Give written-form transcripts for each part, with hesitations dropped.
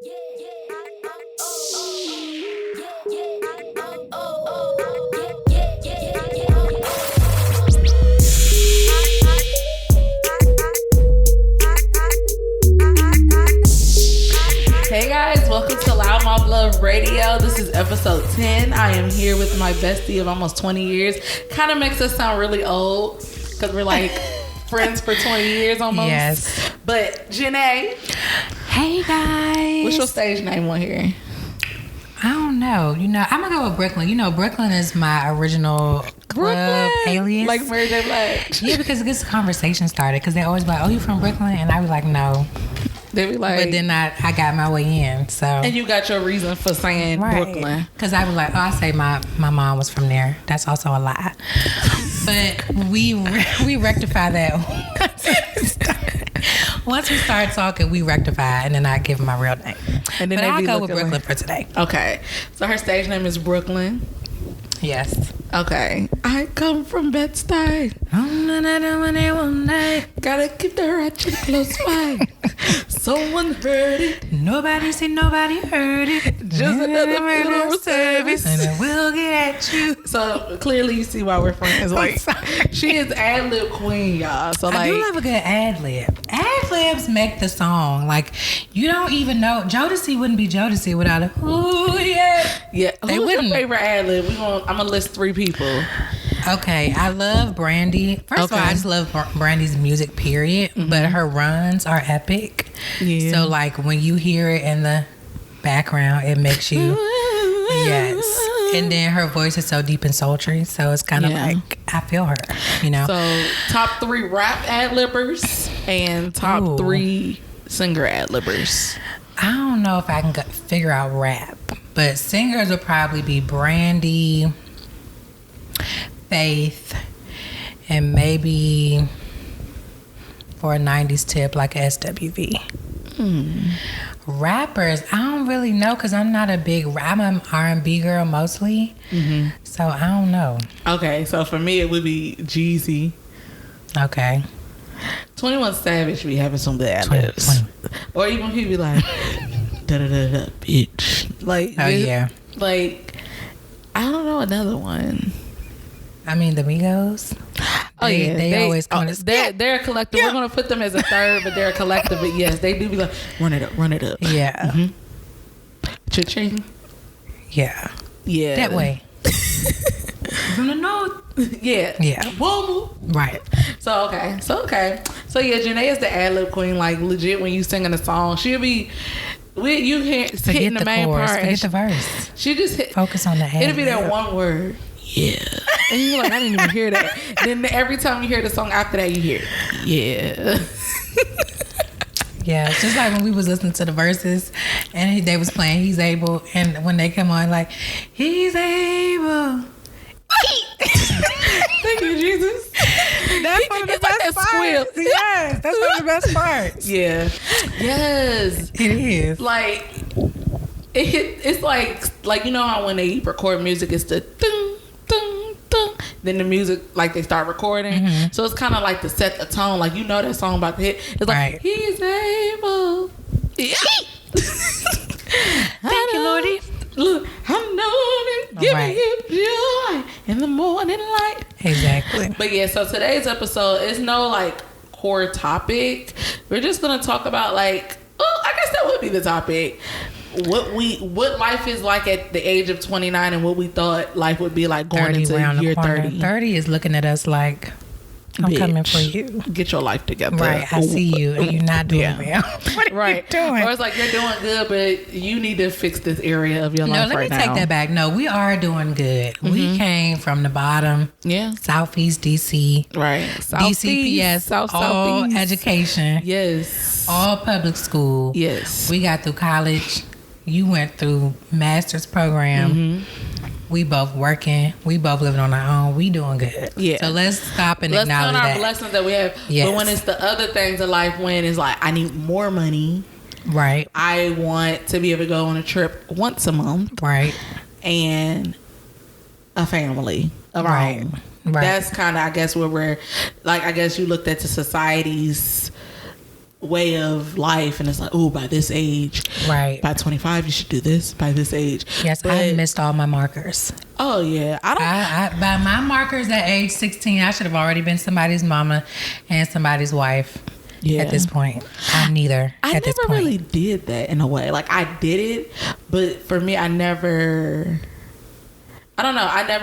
Hey guys, welcome to Loud Mouth Love Radio. This is episode 10. I am here with my bestie of almost 20 years. Kind of makes us sound really old because we're like friends for 20 years almost. Yes. But Janae. Hey guys. What's your stage name on here? I don't know. I'm going to go with Brooklyn. Brooklyn is my original club alias. Like Mary J. Blige. Yeah, because it gets the conversation started. Because they always be like, oh, you from Brooklyn? And I was like, no. They be like, but then I got my way in. So. And you got your reason for saying Brooklyn. Because I was like, oh, I say my mom was from there. That's also a lie. But we rectify that. Once we start talking, we rectify, and then I give my real name. And then I'll go with Brooklyn for today. Okay. So her stage name is Brooklyn. Yes. Okay. I come from Bed-Stuy. Gotta keep the ratchet close by. Someone heard it. Nobody said nobody heard it. Just another funeral service. And I will get at you. So clearly you see why we're friends. Like, she is ad-lib queen, y'all. So like, I do love a good ad-lib. Ad-libs make the song. Like, you don't even know. Jodeci wouldn't be Jodeci without a ooh, yeah. Yeah. They Who's wouldn't. your favorite ad-lib? I'm going to list 3 people. Okay, I love Brandy. First of all, I just love Brandy's music, period. Mm-hmm. But her runs are epic. Yeah. So, like, when you hear it in the background, it makes you, yes. And then her voice is so deep and sultry. So, it's kind of like, I feel her, So, top 3 rap ad-libbers and top 3 singer ad-libbers. I don't know if I can figure out rap. But singers would probably be Brandy, Faith, and maybe for a 90s tip like SWV. Rappers, I don't really know because I'm not I'm an R&B girl mostly. Mm-hmm. So I don't know. Okay, so for me it would be Jeezy. Okay. 21 Savage be having some good ad-libs. Or even he be like, da-da-da-da, bitch. Like, oh, yeah. Like, I don't know another one. I mean, the Migos. They always call us. They're a collective. Yeah. We're going to put them as a third, but they're a collective. But yes, they do be like, run it up. Yeah. Mm-hmm. Cha-ching. Yeah. Yeah. That way. From the north. Yeah. Yeah. Whoa. Right. So, okay. So yeah, Janae is the ad-lib queen. Like, legit, when you singing a song, she'll be... you hitting the main chorus, part. Forget the verse. She just hit... Focus on the ad. It'll be that one word. Yeah. And you're like, I didn't even hear that. Then every time you hear the song after that, you hear, yeah. Yeah, it's just like when we was listening to the verses and they was playing He's Able, and when they come on like, He's able. Thank you, Jesus. That's one of the best parts. Yes, that's one of the best parts. Yeah. Yes. It is. Like, it's like you know how when they record music, it's the ding, ding, ding. Then the music, like, they start recording. Mm-hmm. So it's kind of like to set the tone. Like, you know that song about to hit. It's like, right. He's able. Yeah. Thank you, Lordy. Look, I'm knowing, giving you joy in the morning light. Exactly. But yeah, so today's episode is no like core topic. We're just gonna talk about like, I guess that would be the topic. What life is like at the age of 29 and what we thought life would be like going into year 30. 30 is looking at us like, I'm coming for you. Get your life together. Right. I see you and you're not doing well. What are you doing? Or it's like you're doing good, but you need to fix this area of your life right now. No, let me take that back. No, we are doing good. Mm-hmm. We came from the bottom. Yeah. Southeast DC. Right. DCPS. Southeast. All education. Yes. All public school. Yes. We got through college. You went through master's program. Mm-hmm. We both working. We both living on our own. We doing good. Yeah. So let's stop and acknowledge that. Let's count our blessings that we have. Yes. But when it's the other things in life, when it's like, I need more money. Right. I want to be able to go on a trip once a month. Right. And a family of our own. Right. That's kind of, I guess, where we're, like, I guess you looked at the society's way of life, and it's like, oh, by this age, right, by 25 you should do this, by this age. Yes, but I missed all my markers. Oh yeah, I by my markers at age 16, I should have already been somebody's mama and somebody's wife. Yeah. At this point, I'm neither. I never really did that in a way. Like, I did it, but for me, I never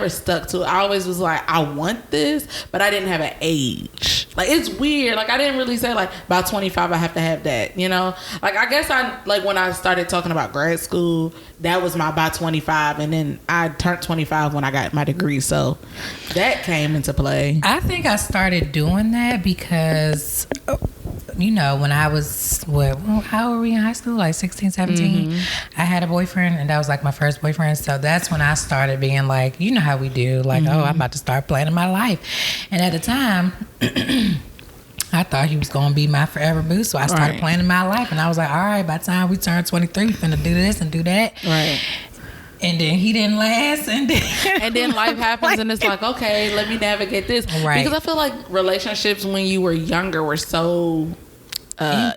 stuck to it. I always was like, I want this, but I didn't have an age. Like, it's weird. Like, I didn't really say, like, by 25, I have to have that, you know? Like, I guess when I started talking about grad school, that was my by 25, and then I turned 25 when I got my degree, so that came into play. I think I started doing that because, you know, when I was, how old were we in high school? Like 16, 17? Mm-hmm. I had a boyfriend, and that was like my first boyfriend. So that's when I started being like, you know how we do. Like, oh, I'm about to start planning my life. And at the time, I thought he was going to be my forever boo. So I started planning my life. And I was like, all right, by the time we turn 23, we're finna do this and do that. Right. And then he didn't last, and then life happens, and it's like, okay, let me navigate this. Right. Because I feel like relationships when you were younger were so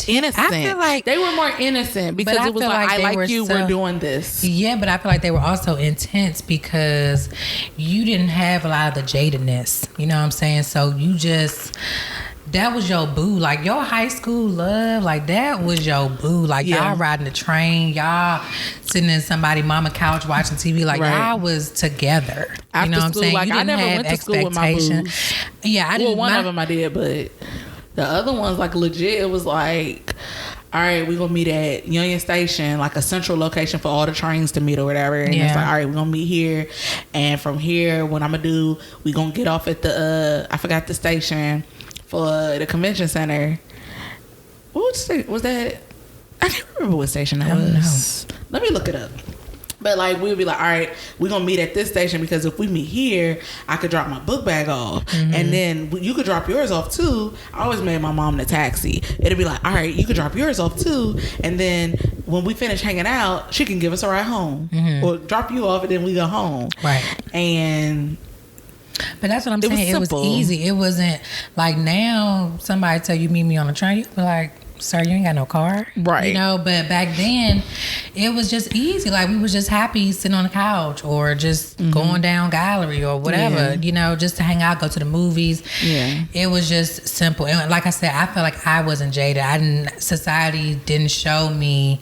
innocent. I feel like they were more innocent because it was like I like you, we're doing this. Yeah, but I feel like they were also intense because you didn't have a lot of the jadedness. You know what I'm saying? So you just... that was your boo. Like, your high school love, like, that was your boo. Like, y'all riding the train, y'all sitting in somebody's mama couch watching TV. Like, y'all was together. After you know what I'm school, saying? like, you I didn't never have went to school with my boos. Yeah, I didn't. Well, one of them I did, but the other ones, like, legit, it was like, all right, we're going to meet at Union Station, like a central location for all the trains to meet or whatever. And it's like, all right, we're going to meet here. And from here, what I'm going to do, we're going to get off at the, I forgot the station, for the convention center. What was that? I can't remember what station that was. Let me look it up. But like, we'd be like, all right, we're gonna meet at this station because if we meet here, I could drop my book bag off, and then you could drop yours off too. I always made my mom the taxi. It'd be like, all right, you could drop yours off too, and then when we finish hanging out, she can give us a ride home, or drop you off and then we go home. Right. And but that's what I'm saying. It was easy. It wasn't like now somebody tell you meet me on the train, you be like, sir, you ain't got no car. Right. You know, but back then it was just easy. Like, we was just happy sitting on the couch or just going down gallery or whatever, you know, just to hang out, go to the movies. Yeah. It was just simple. And like I said, I feel like I wasn't jaded. Society didn't show me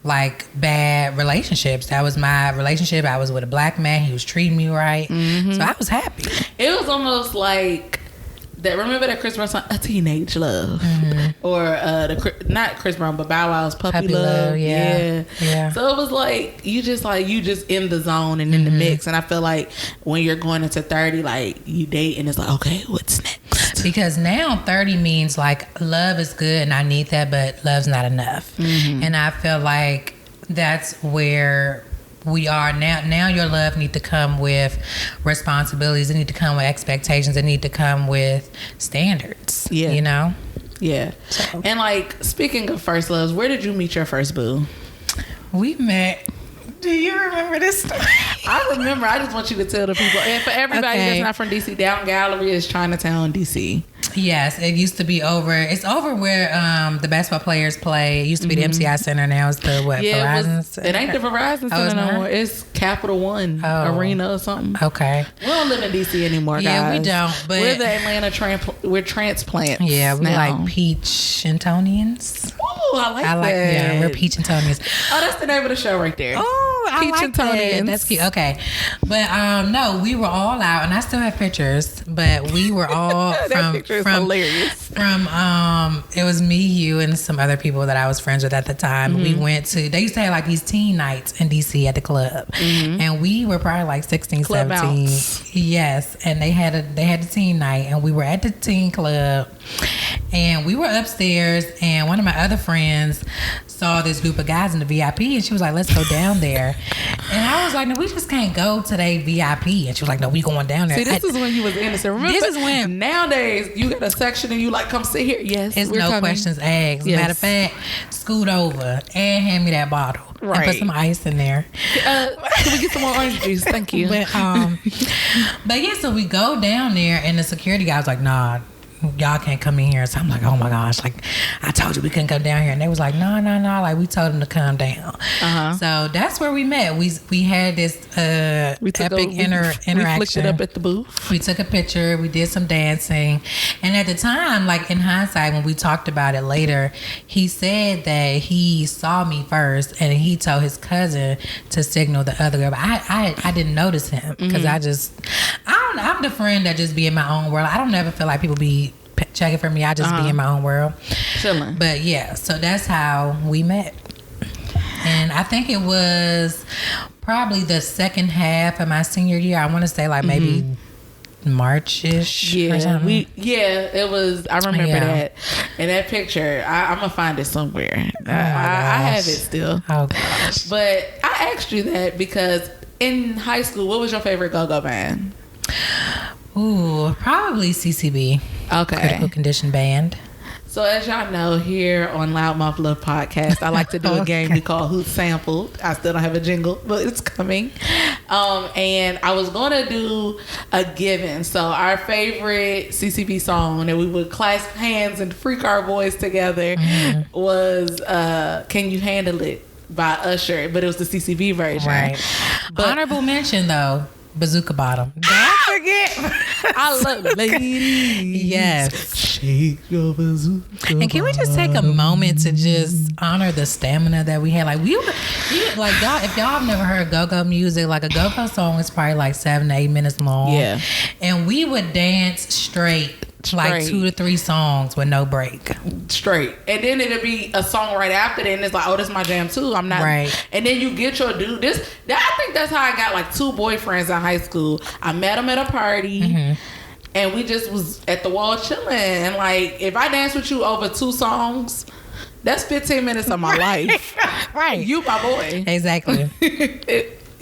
like bad relationships. That was my relationship. I was with a black man. He was treating me right. So I was happy. It was almost like that. Remember that Chris Brown song, A Teenage Love, or not Chris Brown, but Bow Wow's Puppy Love. Yeah. So it was like you just in the zone and in the mix. And I feel like when you're going into 30, like you date and it's like, okay, what's next? Because now 30 means like love is good and I need that, but love's not enough. And I feel like that's where we are now. Now your love need to come with responsibilities. It need to come with expectations. It need to come with standards. Yeah. You know? Yeah. So. And like, speaking of first loves, where did you meet your first boo? We met... Do you remember this story? I remember. I just want you to tell the people. And for everybody that's not from DC, Down Gallery is Chinatown, DC. Yes, it used to be over. It's over where the basketball players play. It used to be the MCI Center. Now it's the Verizon Center? It ain't the Verizon Center no more. It's Capital One Arena or something. Okay. We don't live in DC anymore, guys. Yeah, we don't. But we're the Atlanta we're transplants. Yeah, we're like Peachatonians. Oh, I like that. Yeah, we're Peachatonians. Oh, that's the name of the show right there. Oh, I like that. That's cute. Okay. But no, we were all out, and I still have pictures, but we were all from hilarious. From it was me, you, and some other people that I was friends with at the time. We went to, they used to have like these teen nights in DC at the club, and we were probably like 16, club 17. Bounce. Yes, and they had the teen night, and we were at the teen club, and we were upstairs, and one of my other friends saw this group of guys in the VIP, and she was like, let's go down there. And I was like, no, we just can't go to the VIP. And she was like, no, we going down there. See, this is when you was innocent. Remember, this is when nowadays you get a section and you like, come sit here. Yes, it's no questions asked. Yes. Matter of fact, scoot over and hand me that bottle. Right. And put some ice in there. Can we get some more orange juice? Thank you. But yeah, so we go down there, and the security guy was like, nah, y'all can't come in here. So I'm like, oh my gosh, like I told you we couldn't come down here. And they was like, no, like we told them to come down. So that's where we met. We had this epic interaction. We flicked it up at the booth. We took a picture. We did some dancing. And at the time, like in hindsight, when we talked about it later, he said that he saw me first and he told his cousin to signal the other girl. But I didn't notice him because I'm the friend that just be in my own world. I don't ever feel like people be checking for me. I just be in my own world. Chilling. But yeah, so that's how we met. And I think it was probably the second half of my senior year. I want to say like maybe March-ish or something. It was. I remember that. And that picture, I'm going to find it somewhere. I have it still. Oh, gosh. But I asked you that because in high school, what was your favorite go-go band? Ooh, probably CCB. Okay. Critical Condition Band. So as y'all know, here on Loudmouth Love Podcast, I like to do a game we call Who Sampled. I still don't have a jingle, but it's coming. And I was going to do a given. So our favorite CCB song that we would clasp hands and freak our voice together was Can You Handle It by Usher, but it was the CCB version. Right. But honorable mention, though. Bazooka Bottom. Don't forget. I love ladies. Yes. Shake your bazooka. And can we just take a moment to just honor the stamina that we had? Like like y'all, if y'all have never heard go-go music, like a go-go song is probably like 7 to 8 minutes long. Yeah. And we would dance straight. Like 2 to 3 songs with no break. Straight. And then it'll be a song right after that, and it's like, oh, this is my jam too. I'm not right. And then you get your dude. I think that's how I got like 2 boyfriends in high school. I met them at a party and we just was at the wall chilling. And like, if I dance with you over 2 songs, that's 15 minutes of my life. Right. You my boy. Exactly.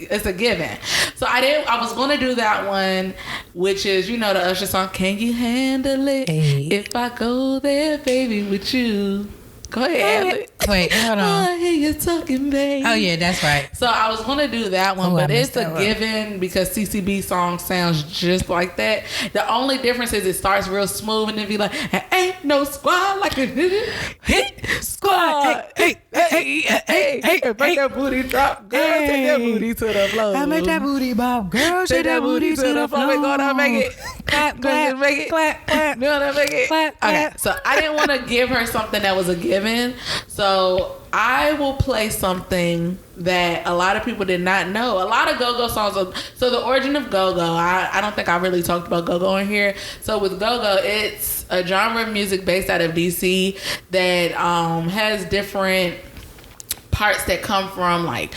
It's a given. So I was going to do that one, which is, the Usher song, Can You Handle It? Hey. If I go there, baby, with you. Go ahead. Wait, hold on. I hear you talking, baby. Oh, yeah, that's right. So I was going to do that one, but it's a given because CCB song sounds just like that. The only difference is it starts real smooth and then be like, ain't no squad like a hit squad. Hey, make that booty drop. Girl, take that booty to the floor. I make that booty bob. Girl, take that booty to the floor. Go on, make it. Clap, clap, make it. Clap, clap. No, make it. Clap, clap. Okay, so I didn't want to give her something that was a given. So I will play something that a lot of people did not know. A lot of go-go songs. So the origin of go-go, I don't think I really talked about go-go in here. So with go-go, it's a genre of music based out of DC that has different parts that come from like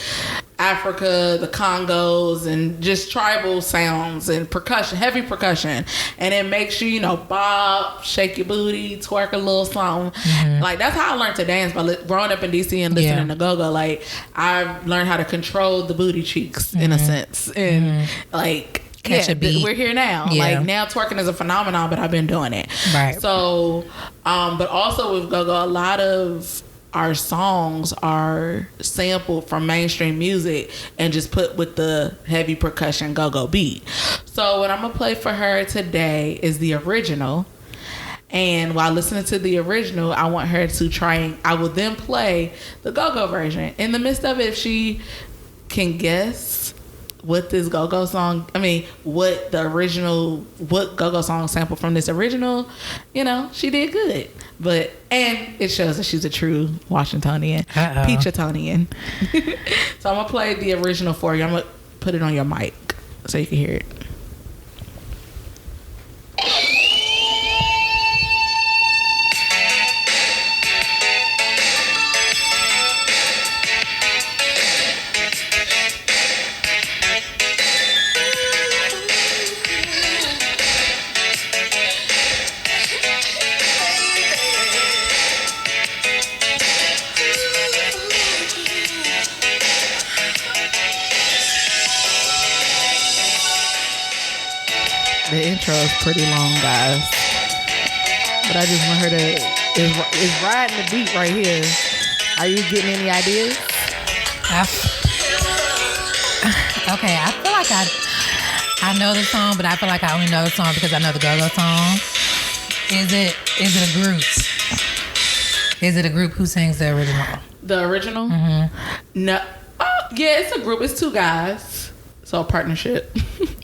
Africa, the Congos, and just tribal sounds and percussion, heavy percussion. And it makes you, bob, shake your booty, twerk a little something. Like, that's how I learned to dance, by growing up in DC and listening to go-go. Like, I learned how to control the booty cheeks, in a sense. And, like, catch a beat. We're here now. Yeah. Like, now twerking is a phenomenon, but I've been doing it. Right. So, but also with go-go, a lot of our songs are sampled from mainstream music and just put with the heavy percussion go-go beat. So what I'm gonna play for her today is the original, and while listening to the original, I want her to try, I will then play the go-go version. In the midst of it, if she can guess what this go-go song, what go-go song sampled from this original, she did good. And it shows that she's a true Washingtonian. Peachatonian. So I'm going to play the original for you. I'm going to put it on your mic so you can hear it. The intro is pretty long, guys. But I just want her to is riding the beat right here. Are you getting any ideas? Okay, I feel like I know the song, but I feel like I only know the song because I know the go-go song. Is it a group? Is it a group who sings the original? The original? Mm-hmm. No. Yeah, it's a group. It's 2 guys. So a partnership.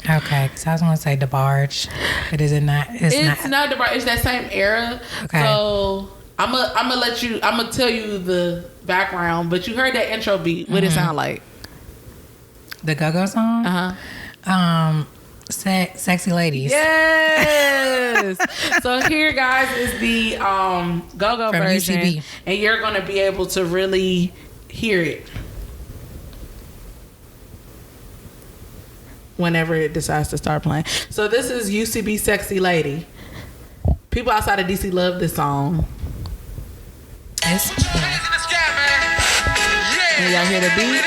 Okay, because I was going to say DeBarge, but is it not? It's not DeBarge. It's that same era. Okay. So I'm gonna tell you the background, but you heard that intro beat. What it sound like? The Go-Go song? Uh-huh. Sexy Ladies. Yes. So here, guys, is the Go-Go from version, UCB. And you're gonna be able to really hear it whenever it decides to start playing. So this is UCB Sexy Lady. People outside of DC love this song. Yes. And y'all hear the beat?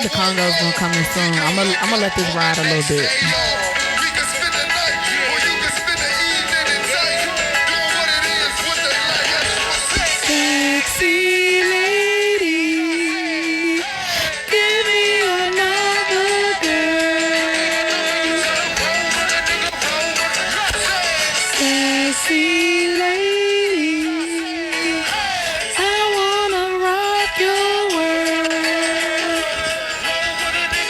The Congo's gonna come in soon. I'm gonna let this ride a little bit. Sexy lady, give me another girl. Sexy lady, I wanna rock your world.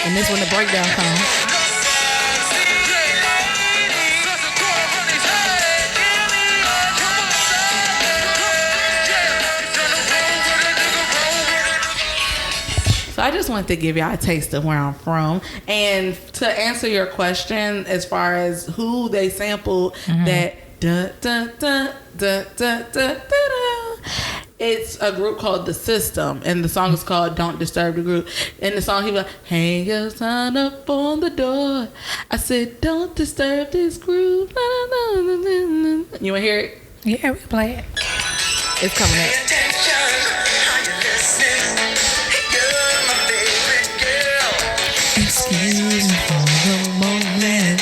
And this when the breakdown comes. So I just wanted to give y'all a taste of where I'm from. And to answer your question as far as who they sampled, that da da da da da da da, it's a group called The System, and the song is called Don't Disturb the Group. In the song, he was like, hang your sign up on the door. I said, don't disturb this group. You want to hear it? Yeah, we play it. It's coming up. Excuse me for a moment.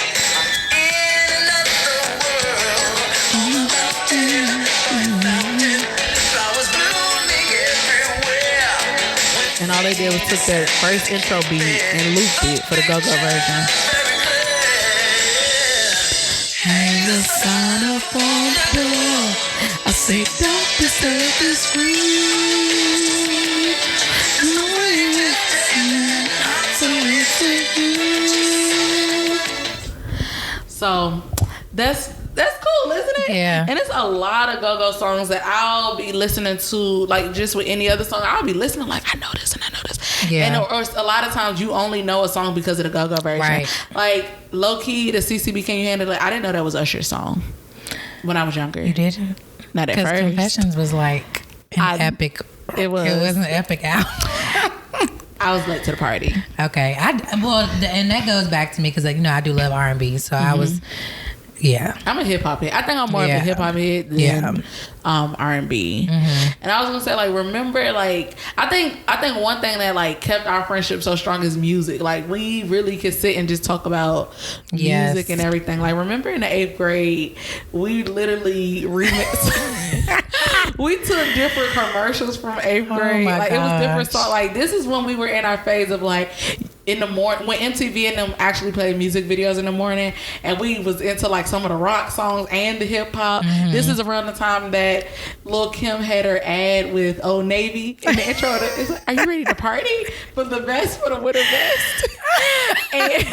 And all they did was took that first intro beat and looped it for the Go-Go version. Hang the sign up on the door. I say, don't disturb this room. No way so that's cool, isn't it? Yeah. And it's a lot of Go-Go songs that I'll be listening to, like just with any other song. I'll be listening like, I know this and I know this. Yeah. And or a lot of times you only know a song because of the Go-Go version. Right. Like low key, the CCB Can You Handle It? I didn't know that was Usher's song when I was younger. You didn't? Not at first. Because Confessions was like an epic. It was an epic album. I was late to the party. Okay, and that goes back to me because, like, you know, I do love R&B, so I was, I'm a hip hop head. I think I'm more of a hip hop head than R&B. And I was gonna say, like, remember, like, I think one thing that like kept our friendship so strong is music. Like, we really could sit and just talk about music and everything. Like, remember in the 8th grade, we literally remixed. We took different commercials from 8th grade. Like, it was different songs. Like, this is when we were in our phase of like in the morning when MTV and them actually played music videos in the morning, and we was into like some of the rock songs and the hip hop. This is around the time that Lil' Kim had her ad with Old Navy in the intro. It's like, are you ready to party? For the vest, for the winter vest. And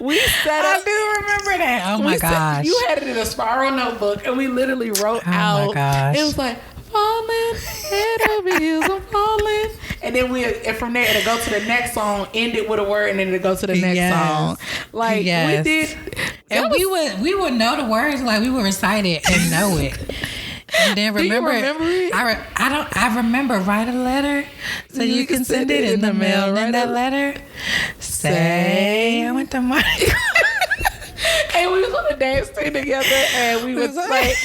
we set up. I do remember that. Oh my gosh. You had it in a spiral notebook, and we literally wrote out. Oh my gosh. It was like, falling, head over heels, I'm falling. And then and from there, it'll go to the next song, end it with a word, and then it'll go to the next song. Like, we did. And we would know the words, like, we would recite it and know it. And then remember, do you remember it? I remember, write a letter so you can send it in the mail. And that letter, say, I went to my... And we was on the dance team together, and we was like...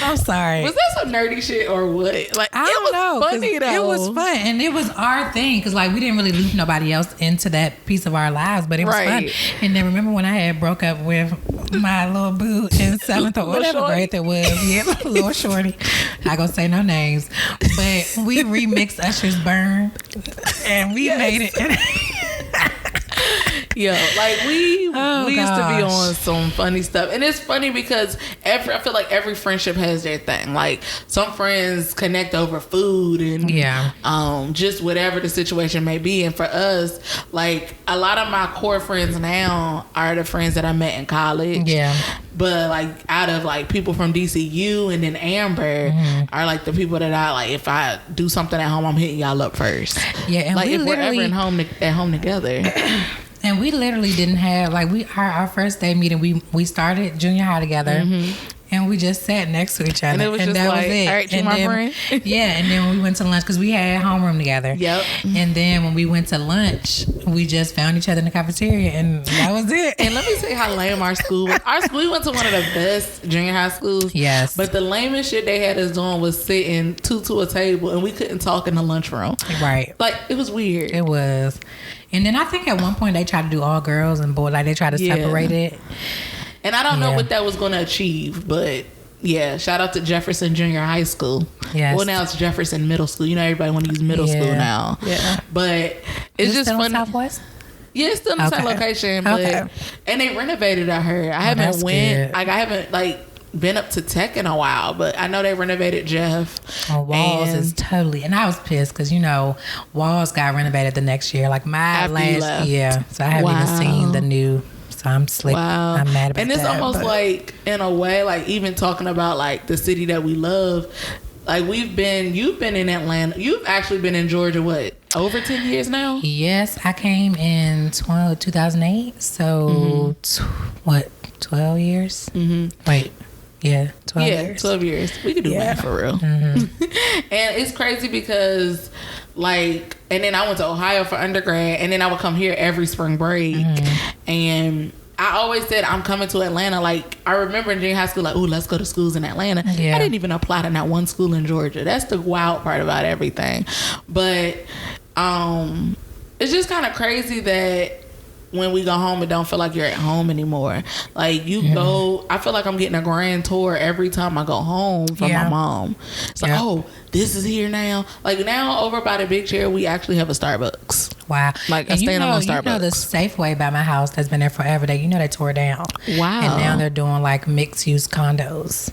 I'm sorry. Was that some nerdy shit or what? Like, I don't know. Funny though. It was fun, and it was our thing because like we didn't really loop nobody else into that piece of our lives, but it was fun. And then remember when I had broke up with my little boo in 7th or whatever grade that was? Yeah, little shorty. Not gonna say no names, but we remixed Usher's "Burn," and we made it. Yo, like we used to be on some funny stuff, and it's funny because I feel like every friendship has their thing. Like some friends connect over food and just whatever the situation may be. And for us, like a lot of my core friends now are the friends that I met in college. Yeah. But like out of like people from DCU and then Amber are like the people that I like. If I do something at home, I'm hitting y'all up first. Yeah, and like if we're ever at home together. And we literally didn't have like our first day meeting. We started junior high together, and we just sat next to each other, and it was just that like, was it. All right, you my friend. Yeah, and then when we went to lunch because we had homeroom together. Yep. And then when we went to lunch, we just found each other in the cafeteria, and that was it. And let me tell you how lame our school was. Our school, we went to one of the best junior high schools. Yes. But the lamest shit they had us doing was sitting two to a table, and we couldn't talk in the lunchroom. Right. Like it was weird. It was. And then I think at one point they tried to do all girls and boys, like they tried to separate it. And I don't know what that was going to achieve, but yeah, shout out to Jefferson Junior High School. Yes. Well, now it's Jefferson Middle School. You know, everybody want to use middle school now. Yeah. But it's just still funny. In Southwest? Yeah, it's still in the same location, but and they renovated out here. I haven't been up to Tech in a while, but I know they renovated Jeff. Oh, Walls is totally, and I was pissed because Walls got renovated the next year, like my last year, so I haven't even seen the new. So I'm slick. Wow. I'm mad about that. And it's almost like in a way, like even talking about like the city that we love. Like you've been in Atlanta. You've actually been in Georgia, what, over 10 years now? Yes, I came in 2008. So 12 years? Mm-hmm. Wait. Yeah, 12 years. 12 years. We could do math for real. Mm-hmm. And it's crazy because, like, and then I went to Ohio for undergrad, and then I would come here every spring break. Mm-hmm. And I always said, I'm coming to Atlanta. Like, I remember in junior high school, like, ooh, let's go to schools in Atlanta. Yeah. I didn't even apply to not one school in Georgia. That's the wild part about everything. But it's just kind of crazy that when we go home, it don't feel like you're at home anymore. Like you go, I feel like I'm getting a grand tour every time I go home from my mom. It's like, oh, this is here now. Like now over by the big chair, we actually have a Starbucks. Wow. Like a standalone Starbucks. You know the Safeway by my house that's been there forever. They tore down. Wow. And now they're doing like mixed use condos.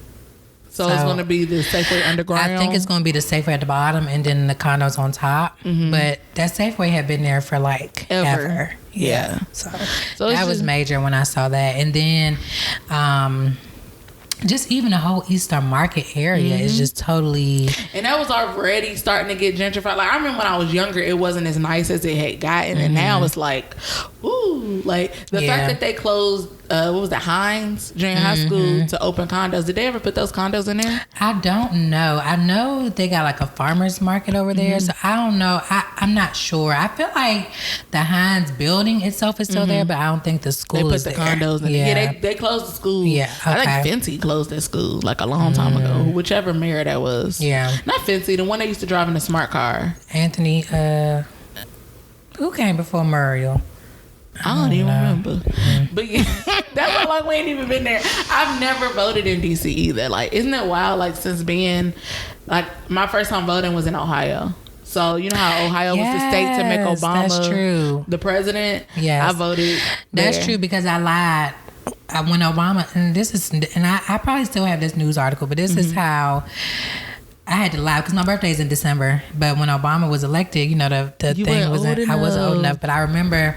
So it's going to be the Safeway underground? I think it's going to be the Safeway at the bottom and then the condos on top. Mm-hmm. But that Safeway had been there for like ever. Yeah. So that was major when I saw that. And then just even the whole Eastern Market area is just totally... And that was already starting to get gentrified. Like, I remember when I was younger, it wasn't as nice as it had gotten. And now it's like, ooh. Like, the fact that they closed, what was it, Hines Junior High School to open condos. Did they ever put those condos in there? I don't know. I know they got, like, a farmer's market over there. So, I don't know. I'm not sure. I feel like the Hines building itself is still there, but I don't think the school is there. They put the condos in there. Yeah, they closed the school. Yeah, okay. I think Fenty closed that school like a long time ago, whichever mayor that was. Yeah, not Fenty, the one that used to drive in the smart car. Anthony, who came before Muriel? I don't even remember. But yeah, that's how long we ain't even been there. I've never voted in DC either. Like, isn't it wild? Like, since being like my first time voting was in Ohio. So you know how Ohio was the state to make Obama the president. Yes, I voted. That's true because I lied. When Obama, and I probably still have this news article, but this is how I had to lie because my birthday is in December. But when Obama was elected, the thing wasn't. I wasn't old enough, but I remember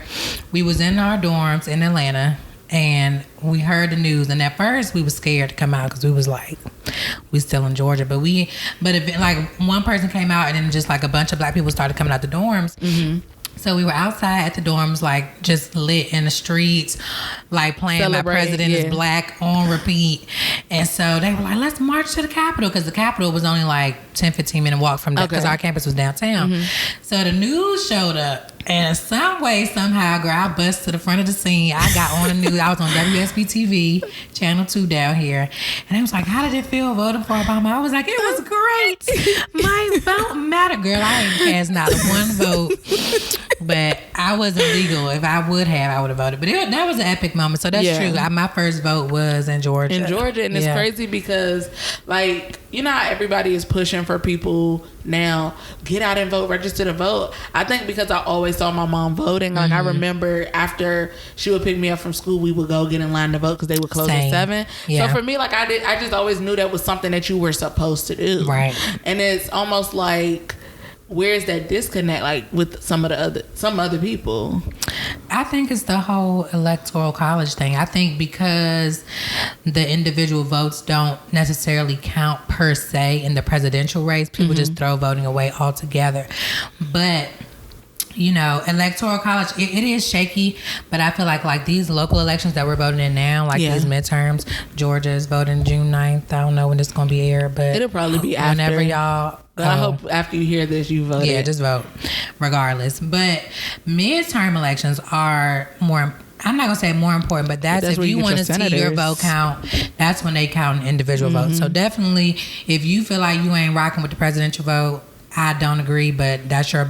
we was in our dorms in Atlanta and we heard the news. And at first we was scared to come out because we was like, we still in Georgia. But like one person came out and then just like a bunch of black people started coming out the dorms. Mm-hmm. So we were outside at the dorms, like just lit in the streets, like playing My President is Black on repeat. And so they were like, let's march to the Capitol, because the Capitol was only like 10, 15 minute walk from because our campus was downtown. Mm-hmm. So the news showed up And some way, somehow, girl, I bust to the front of the scene. I got on the news. I was on WSB TV, Channel 2 down here. And I was like, how did it feel voting for Obama? I was like, it was great. My vote mattered. Girl, I ain't cast not one vote. But I wasn't legal. If I would have, I would have voted. But that was an epic moment. So that's true. My first vote was in Georgia. In Georgia. And it's crazy because, like, you know how everybody is pushing for people now, get out and vote, register to vote. I think because I always saw my mom voting. Like, I remember after she would pick me up from school, we would go get in line to vote because they would close at 7. Yeah. So for me, like, I just always knew that was something that you were supposed to do. Right. And it's almost like, where's that disconnect, like, with some other people? I think it's the whole electoral college thing. I think because the individual votes don't necessarily count per se in the presidential race, people just throw voting away altogether. But you know, electoral college, it is shaky, but I feel like these local elections that we're voting in now, these midterms, Georgia is voting June 9th. I don't know when it's going to be aired, but it'll probably be after. Whenever y'all... But I hope after you hear this, you vote. Yeah, just vote, regardless. But midterm elections are more... I'm not going to say more important, but that's if you want to see your vote count, that's when they count individual votes. So definitely, if you feel like you ain't rocking with the presidential vote, I don't agree, but that's your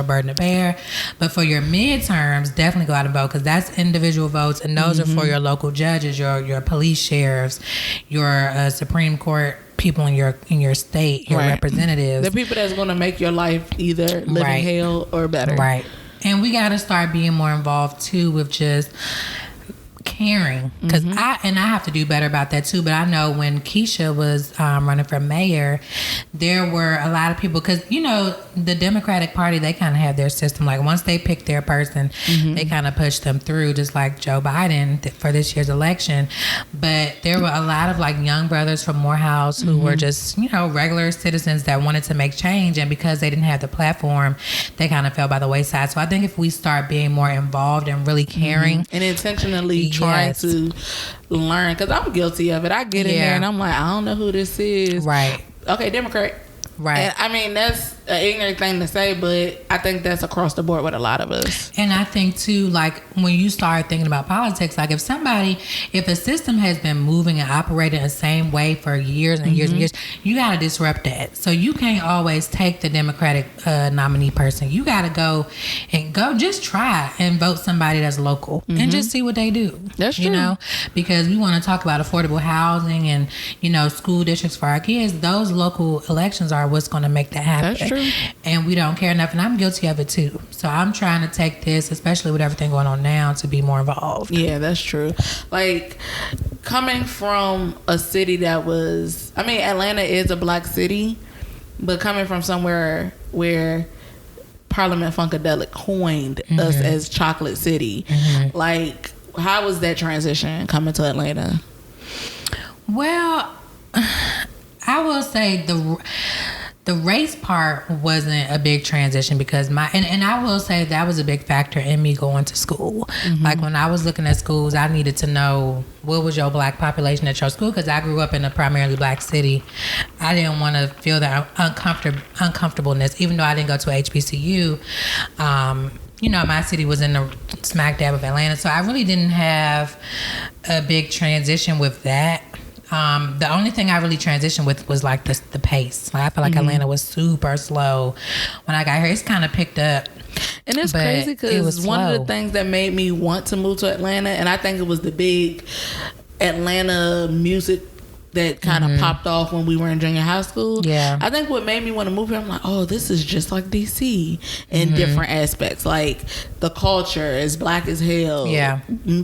burden to bear. But for your midterms, definitely go out and vote because that's individual votes, and those are for your local judges, your police sheriffs, your Supreme Court people in your state, your representatives. The people that's going to make your life either living hell or better. Right. And we got to start being more involved too with just caring, because I have to do better about that too. But I know when Keisha was running for mayor, there were a lot of people, because you know the Democratic Party, they kind of have their system. Like once they pick their person, they kind of push them through, just like Joe Biden for this year's election. But there were a lot of like young brothers from Morehouse who were just regular citizens that wanted to make change, and because they didn't have the platform, they kind of fell by the wayside. So I think if we start being more involved and really caring and intentionally trying to learn, because I'm guilty of it. I get in there and I'm like, I don't know who this is. Right. Okay, Democrat. Right. And, I mean, that's an ignorant thing to say, but I think that's across the board with a lot of us. And I think too, like when you start thinking about politics, like if a system has been moving and operating the same way for years and years and years, you got to disrupt that. So you can't always take the Democratic nominee person. You got to go just try and vote somebody that's local and just see what they do. That's true. Because we want to talk about affordable housing and, school districts for our kids. Those local elections are what's going to make that happen. That's true. And we don't care enough, and I'm guilty of it too. So I'm trying to take this, especially with everything going on now, to be more involved. Yeah, that's true. Like coming from a city that was, Atlanta is a black city, but coming from somewhere where Parliament Funkadelic coined us as Chocolate City, like how was that transition coming to Atlanta? Well, I will say the race part wasn't a big transition because and I will say that was a big factor in me going to school. Like when I was looking at schools, I needed to know what was your black population at your school, because I grew up in a primarily black city. I didn't want to feel that uncomfortableness, even though I didn't go to HBCU. My city was in the smack dab of Atlanta, so I really didn't have a big transition with that. The only thing I really transitioned with was like the pace. Like I feel like Atlanta was super slow when I got here. It's kind of picked up. And it's crazy because one of the things that made me want to move to Atlanta, and I think it was the big Atlanta music that kind of popped off when we were in junior high school. Yeah. I think what made me want to move here, I'm like, oh, this is just like DC in different aspects. Like the culture is black as hell. Yeah.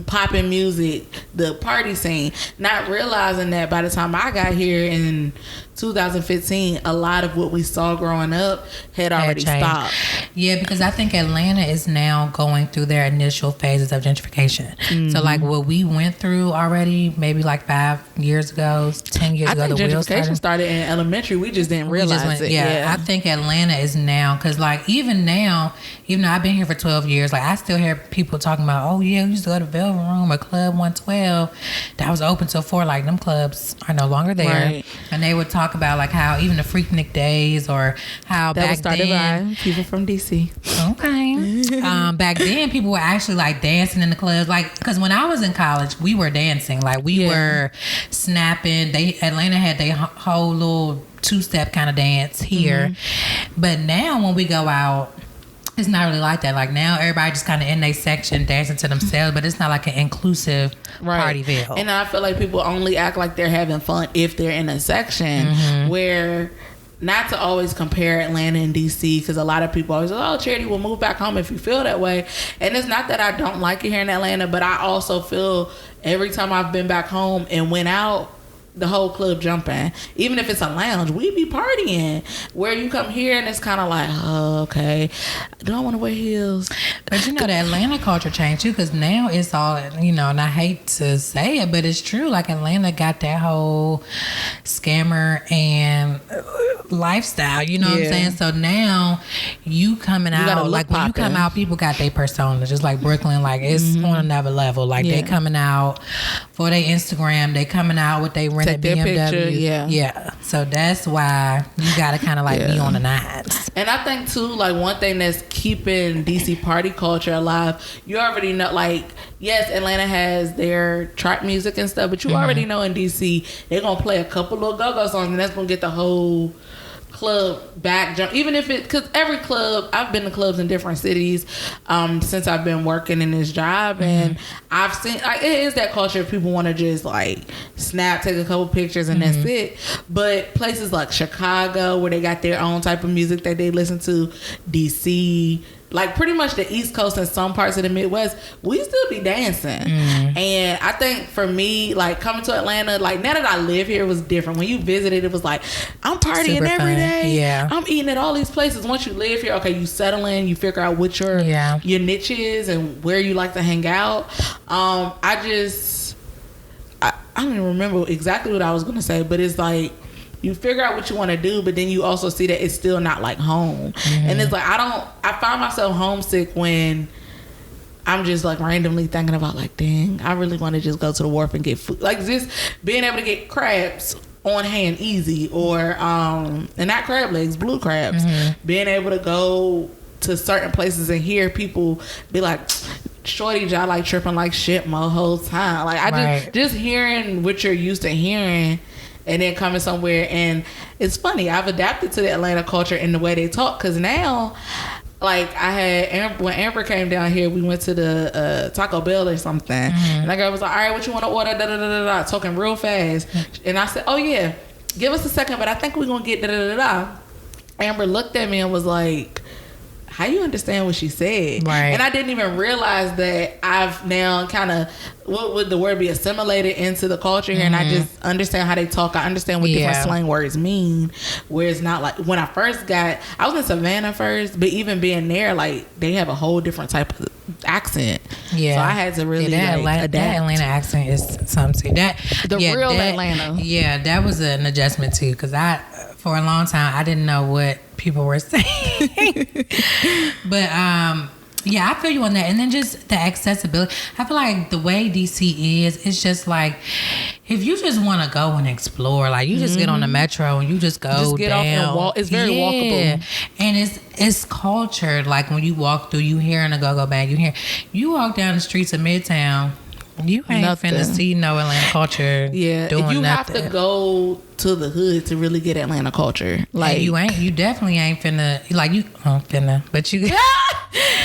Popping music, the party scene. Not realizing that by the time I got here in 2015, a lot of what we saw growing up had already stopped. Yeah, because I think Atlanta is now going through their initial phases of gentrification. So like what we went through already, maybe like 5 years ago, 10 years ago, the gentrification started in elementary. We just didn't realize it. Yeah, I think Atlanta is now, because like even now, even though I've been here for 12 years, like I still hear people talking about, oh yeah, we used to go to Velvet Room or Club 112 that was open till 4. Like them clubs are no longer there. And they would talk about like how even the Freaknik days, or how that back was started then by people from DC. Okay. Back then, people were actually like dancing in the clubs, like because when I was in college, we were dancing, like we were snapping. Atlanta had their whole little two-step kind of dance here, but now when we go out, it's not really like that. Like now, everybody just kind of in their section dancing to themselves, but it's not like an inclusive party feel. And I feel like people only act like they're having fun if they're in a section where. Not to always compare Atlanta and DC, because a lot of people always say, oh, Charity, will move back home if you feel that way. And it's not that I don't like it here in Atlanta, but I also feel every time I've been back home and went out, the whole club jumping. Even if it's a lounge, we be partying. Where you come here and it's kind of like, oh, okay, do I want to wear heels? But you know, the Atlanta culture changed too, because now it's all, you know, and I hate to say it, but it's true. Like Atlanta got that whole scammer and lifestyle, you know what I'm saying? So now you coming out, like when you come out, people got their persona, just like Brooklyn, like it's on another level. Like they coming out for their Instagram, they coming out with their rented BMW. Yeah. So that's why you gotta kind of like be on the nines. And I think too, like one thing that's keeping DC party culture alive, you already know, like, yes, Atlanta has their trap music and stuff, but you already know in DC they're gonna play a couple little go-go songs and that's gonna get the whole club back jump. Even if it, because every club, I've been to clubs in different cities since I've been working in this job, and I've seen, like, it is that culture of people want to just like snap, take a couple pictures and that's it. But places like Chicago, where they got their own type of music that they listen to, DC, like pretty much the East Coast and some parts of the Midwest, we still be dancing. And I think for me, like coming to Atlanta, like now that I live here, it was different. When you visited, it was like, I'm partying every day. Yeah. I'm eating at all these places. Once you live here, okay, you settle in, you figure out what your niche is and where you like to hang out. I don't even remember exactly what I was going to say, but it's like, you figure out what you want to do, but then you also see that it's still not like home. And it's like, I find myself homesick when I'm just like randomly thinking about like, dang, I really want to just go to the wharf and get food. Like just being able to get crabs on hand easy, or, and not crab legs, blue crabs. Being able to go to certain places and hear people be like, shorty, y'all like tripping like shit my whole time. Like I just hearing what you're used to hearing, and then coming somewhere, and it's funny, I've adapted to the Atlanta culture in the way they talk, because now, like I had, when Amber came down here, we went to the Taco Bell or something, and that girl was like, all right, what you want to order, da-da-da-da-da, talking real fast, and I said, oh yeah, give us a second, but I think we're going to get da-da-da-da. Amber looked at me and was like, how you understand what she said? And I didn't even realize that I've now kind of, what would the word be, assimilated into the culture here, and I just understand how they talk. I understand what different slang words mean, where it's not like, when I was in Savannah first, but even being there, like they have a whole different type of accent. So I had to really adapt. That Atlanta accent is something. Real Atlanta. Yeah, that was an adjustment too, because for a long time, I didn't know what people were saying. But I feel you on that. And then just the accessibility. I feel like the way DC is, it's just like, if you just want to go and explore, like you just get on the metro and you just go get down. Off and walk. It's very walkable. And it's cultured. Like when you walk through, you hearing a go-go band, you walk down the streets of Midtown, you ain't finna see no Atlanta culture doing you nothing. Have to go to the hood to really get Atlanta culture. Like and you definitely ain't finna, like you but you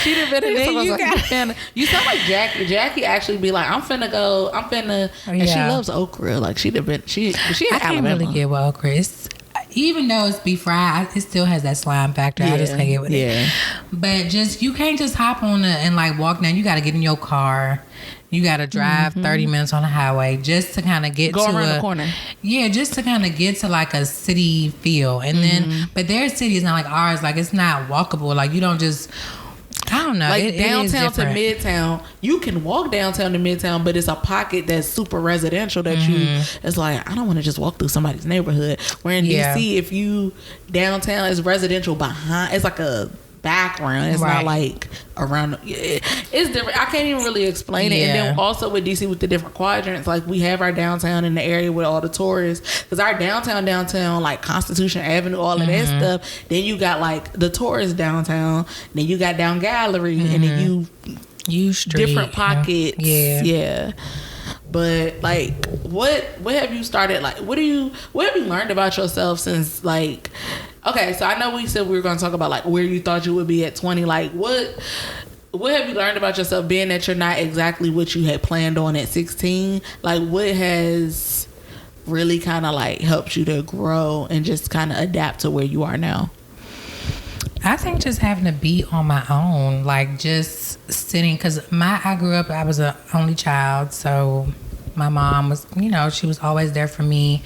she done been in this. You sound like Jackie. Jackie actually be like, I'm finna and she loves okra. Like she done been, she in I Alabama. can't really get with okra. It's, even though it's beef fried, it still has that slime factor. I just can't get with it. But just, you can't just hop on and like walk down. You got to get in your car. You got to drive 30 minutes on the highway just to kind of get go around the corner. Yeah, just to kind of get to like a city feel. And then, but their city is not like ours. Like it's not walkable. Like you don't just, I don't know. Like downtown to midtown, you can walk downtown to midtown, but it's a pocket that's super residential that it's like, I don't want to just walk through somebody's neighborhood. Where in DC, if you downtown is residential behind, it's like a background. It's not like around. It's different. I can't even really explain it. And then also with DC with the different quadrants, like we have our downtown in the area with all the tourists, because our downtown like Constitution Avenue, all of that stuff. Then you got like the tourist downtown. Then you got down Gallery, and then you street, different pockets. Yeah. But like, what have you started? Like, what have you learned about yourself since like? Okay, so I know we said we were going to talk about like where you thought you would be at 20. Like, what have you learned about yourself, being that you're not exactly what you had planned on at 16? Like, what has really kind of like helped you to grow and just kind of adapt to where you are now? I think just having to be on my own, like just sitting, because I grew up, I was an only child, so my mom was, she was always there for me,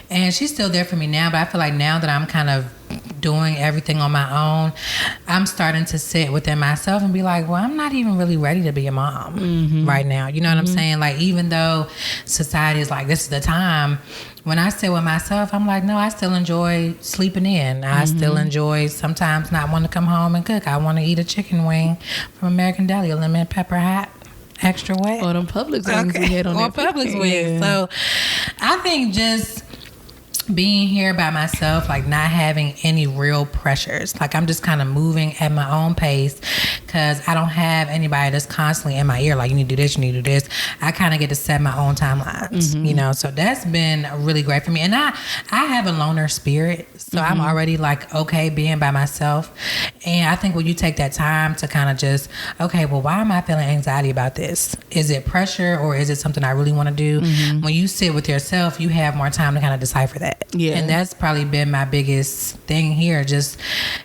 and she's still there for me now, but I feel like now that I'm kind of doing everything on my own, I'm starting to sit within myself and be like, well, I'm not even really ready to be a mom right now. You know what I'm saying? Like, even though society is like, this is the time, when I sit with myself, I'm like, no, I still enjoy sleeping in. I still enjoy sometimes not wanting to come home and cook. I want to eat a chicken wing from American Deli, a lemon pepper hot, extra wet. Or them Publix wings we had on or Publix wings. So I think just being here by myself, like not having any real pressures. Like I'm just kind of moving at my own pace because I don't have anybody that's constantly in my ear. Like, you need to do this, you need to do this. I kind of get to set my own timelines, So that's been really great for me. And I have a loner spirit. So I'm already like, okay, being by myself. And I think when you take that time to kind of just, okay, well, why am I feeling anxiety about this? Is it pressure or is it something I really want to do? When you sit with yourself, you have more time to kind of decipher that. Yeah. And that's probably been my biggest thing here, just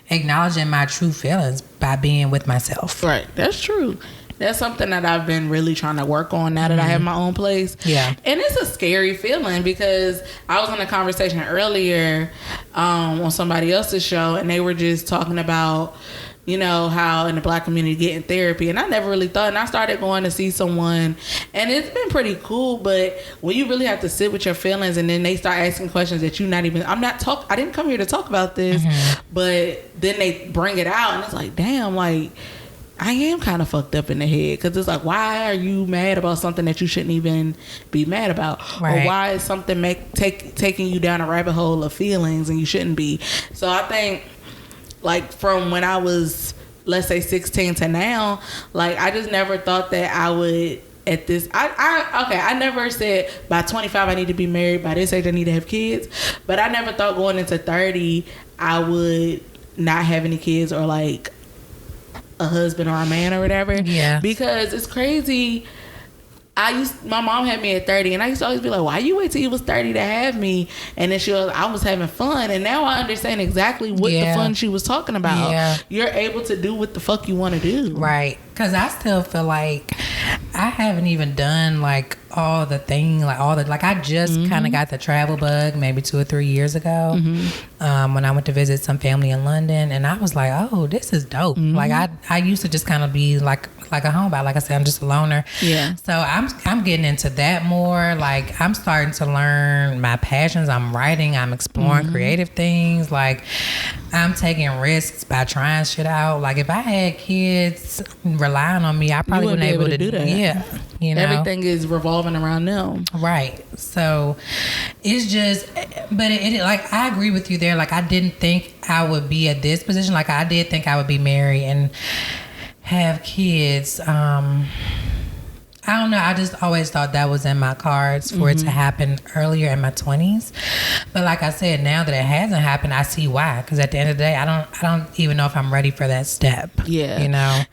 acknowledging my true feelings by being with myself. Right. That's true. That's something that I've been really trying to work on now that I have my own place. Yeah. And it's a scary feeling because I was in a conversation earlier on somebody else's show, and they were just talking about, how in the Black community getting therapy. And I never really thought, and I started going to see someone, and it's been pretty cool. But when you really have to sit with your feelings, and then they start asking questions that you not even, I didn't come here to talk about this, but then they bring it out, and it's like, damn, like, I am kind of fucked up in the head, because it's like, why are you mad about something that you shouldn't even be mad about? Right. Or why is something taking you down a rabbit hole of feelings and you shouldn't be? So I think, like, from when I was, let's say 16 to now, like, I just never thought that I would at this, I never said by 25 I need to be married, by this age I need to have kids, but I never thought going into 30 I would not have any kids or like a husband or a man or whatever. Yeah. Because it's crazy. My mom had me at 30, and I used to always be like, why you wait till you was 30 to have me? And then I was having fun, and now I understand exactly what the fun she was talking about. Yeah. You're able to do what the fuck you want to do. Right. Because I still feel like I haven't even done like all the things, like I just kind of got the travel bug maybe 2 or 3 years ago when I went to visit some family in London, and I was like, oh, this is dope. Like I used to just kind of be like a homebody. Like I said, I'm just a loner. Yeah. So I'm getting into that more. Like I'm starting to learn my passions. I'm writing. I'm exploring creative things. Like I'm taking risks by trying shit out. Like if I had kids relying on me, I probably wouldn't be able to do that. Yeah. Everything is revolving around them. Right. So it's just, but it like, I agree with you there. Like I didn't think I would be at this position. Like I did think I would be married and have kids. I don't know. I just always thought that was in my cards for it to happen earlier in my 20s. But like I said, now that it hasn't happened, I see why. Because at the end of the day, I don't even know if I'm ready for that step. Yeah.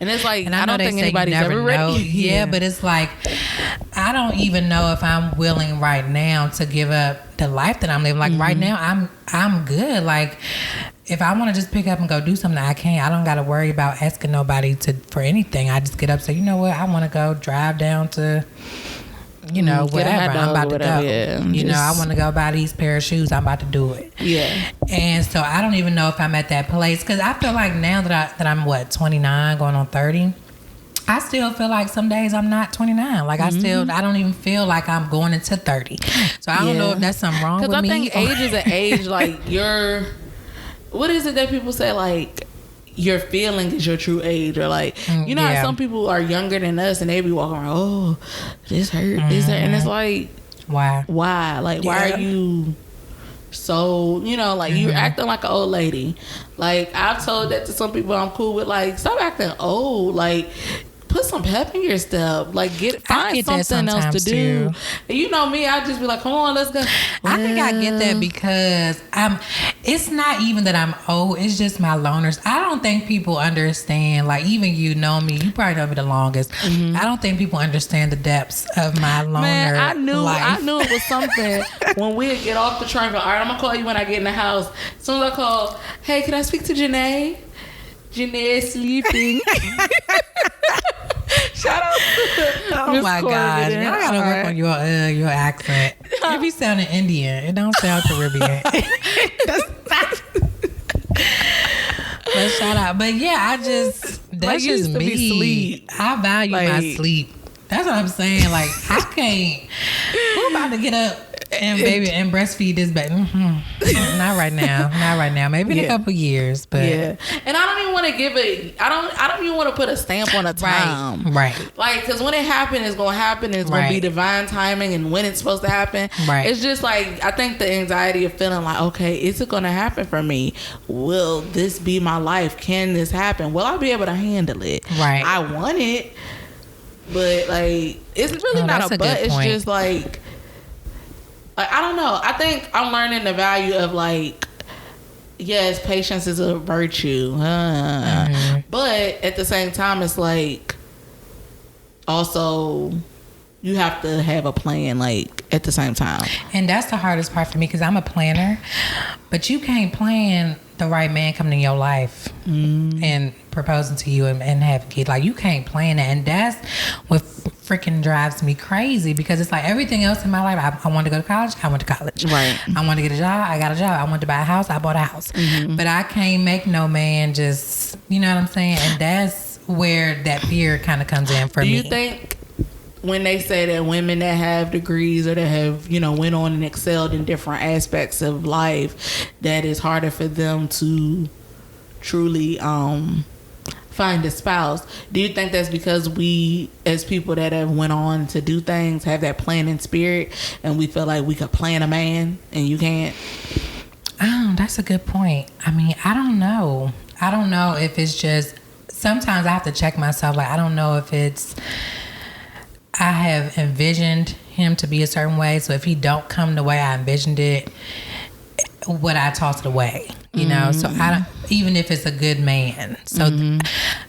And it's like, and I don't think anybody's ever ready. Yeah, but it's like, I don't even know if I'm willing right now to give up the life that I'm living. Like right now, I'm good. Like if I want to just pick up and go do something, I can. I don't got to worry about asking nobody for anything. I just get up and say, you know what, I want to go drive down to, whatever. I'm about to go. Yeah. I want to go buy these pair of shoes. I'm about to do it. Yeah. And so I don't even know if I'm at that place, because I feel like now that I'm 29 going on 30, I still feel like some days I'm not 29. Like I don't even feel like I'm going into 30. So I don't know if that's something wrong with me. Because I think age is an age, like what is it that people say, like, your feeling is your true age, or like you know how some people are younger than us and they be walking around, oh, this hurt, this hurt, and it's like, why like why are you so, you know, like you're acting like an old lady. Like I've told that to some people I'm cool with, like stop acting old, like put some pep in your step. Like find something else to do. And you know me, I just be like, come on, let's go. I think I get that because it's not even that I'm old, it's just my loners. I don't think people understand, like even you know me, you probably know me the longest. I don't think people understand the depths of my loner I knew it was something when we get off the train. All right, I'm gonna call you when I get in the house. As soon as I call, hey, can I speak to Janae? Janae is sleeping. Shout out to Miss my gosh, y'all gotta work on your accent. It be sounding Indian. It don't sound Caribbean. But shout out. But yeah, that's just me. I value my sleep. That's what I'm saying. Like I can't. Who about to get up and breastfeed this baby? Not right now. Maybe in a couple years. But and I don't even want to give it. I don't even want to put a stamp on a time. Right. Like because when it happens, it's gonna happen. It's gonna be divine timing, and when it's supposed to happen. Right. It's just like I think the anxiety of feeling like, okay, is it gonna happen for me? Will this be my life? Can this happen? Will I be able to handle it? Right. I want it, but like it's really not a but. It's just like I don't know. I think I'm learning the value of like, yes, patience is a virtue, but at the same time, it's like also you have to have a plan. Like at the same time, and that's the hardest part for me because I'm a planner, but you can't plan the right man coming in your life and proposing to you and having kids. Like you can't plan that, and that's what freaking drives me crazy because it's like everything else in my life. I wanted to go to college. I went to college. Right. I wanted to get a job. I got a job. I wanted to buy a house. I bought a house. But I can't make no man just, you know what I'm saying? And that's where that fear kind of comes in for me. Do you think when they say that women that have degrees or that have, you know, went on and excelled in different aspects of life, that it's harder for them to truly find a spouse? Do you think that's because we as people that have went on to do things have that planning spirit and we feel like we could plan a man and you can't? Oh, that's a good point. I mean, I don't know if it's just sometimes I have to check myself. Like I don't know if it's I have envisioned him to be a certain way, so if he don't come the way I envisioned it, would I toss it away? You know, so I don't, even if it's a good man. So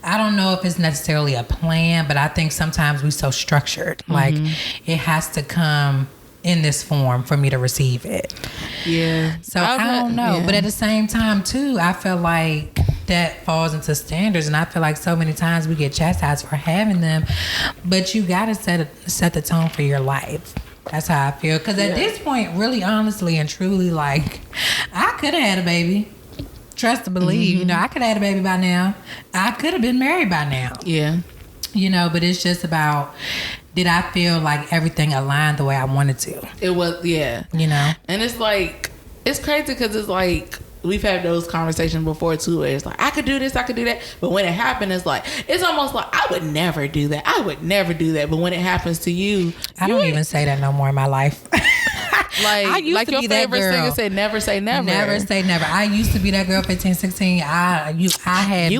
I don't know if it's necessarily a plan, but I think sometimes we're so structured. Like it has to come in this form for me to receive it. Yeah. So I don't know. Yeah. But at the same time too, I feel like that falls into standards, and I feel like so many times we get chastised for having them, but you gotta set the tone for your life. That's how I feel. Because at this point, really, honestly, and truly, like, I could have had a baby. Trust to believe. You know, I could have had a baby by now. I could have been married by now. Yeah. You know, but it's just about, did I feel like everything aligned the way I wanted to? It was, yeah. You know? And it's like, it's crazy because it's like, we've had those conversations before too, where it's like, I could do this, I could do that. But when it happened, it's like, it's almost like, I would never do that. I would never do that. But when it happens to you, I don't even say that no more in my life. Like your favorite singer said, never say never. Never say never. I used to be that girl 15, 16. You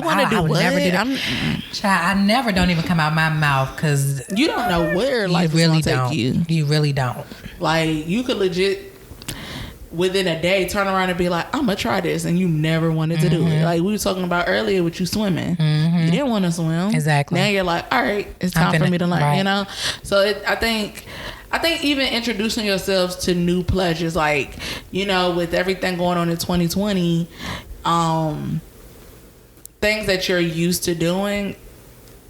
want to do what? Never did Child, I never don't even come out my mouth because you don't know where life is going to take you. You really don't. Like you could legit within a day turn around and be like, I'm gonna try this, and you never wanted to do it. Like we were talking about earlier with you swimming. You didn't want to swim. Exactly. Now you're like, all right, it's time for me to learn. Right. You know. So I think even introducing yourselves to new pleasures, like, you know, with everything going on in 2020, things that you're used to doing,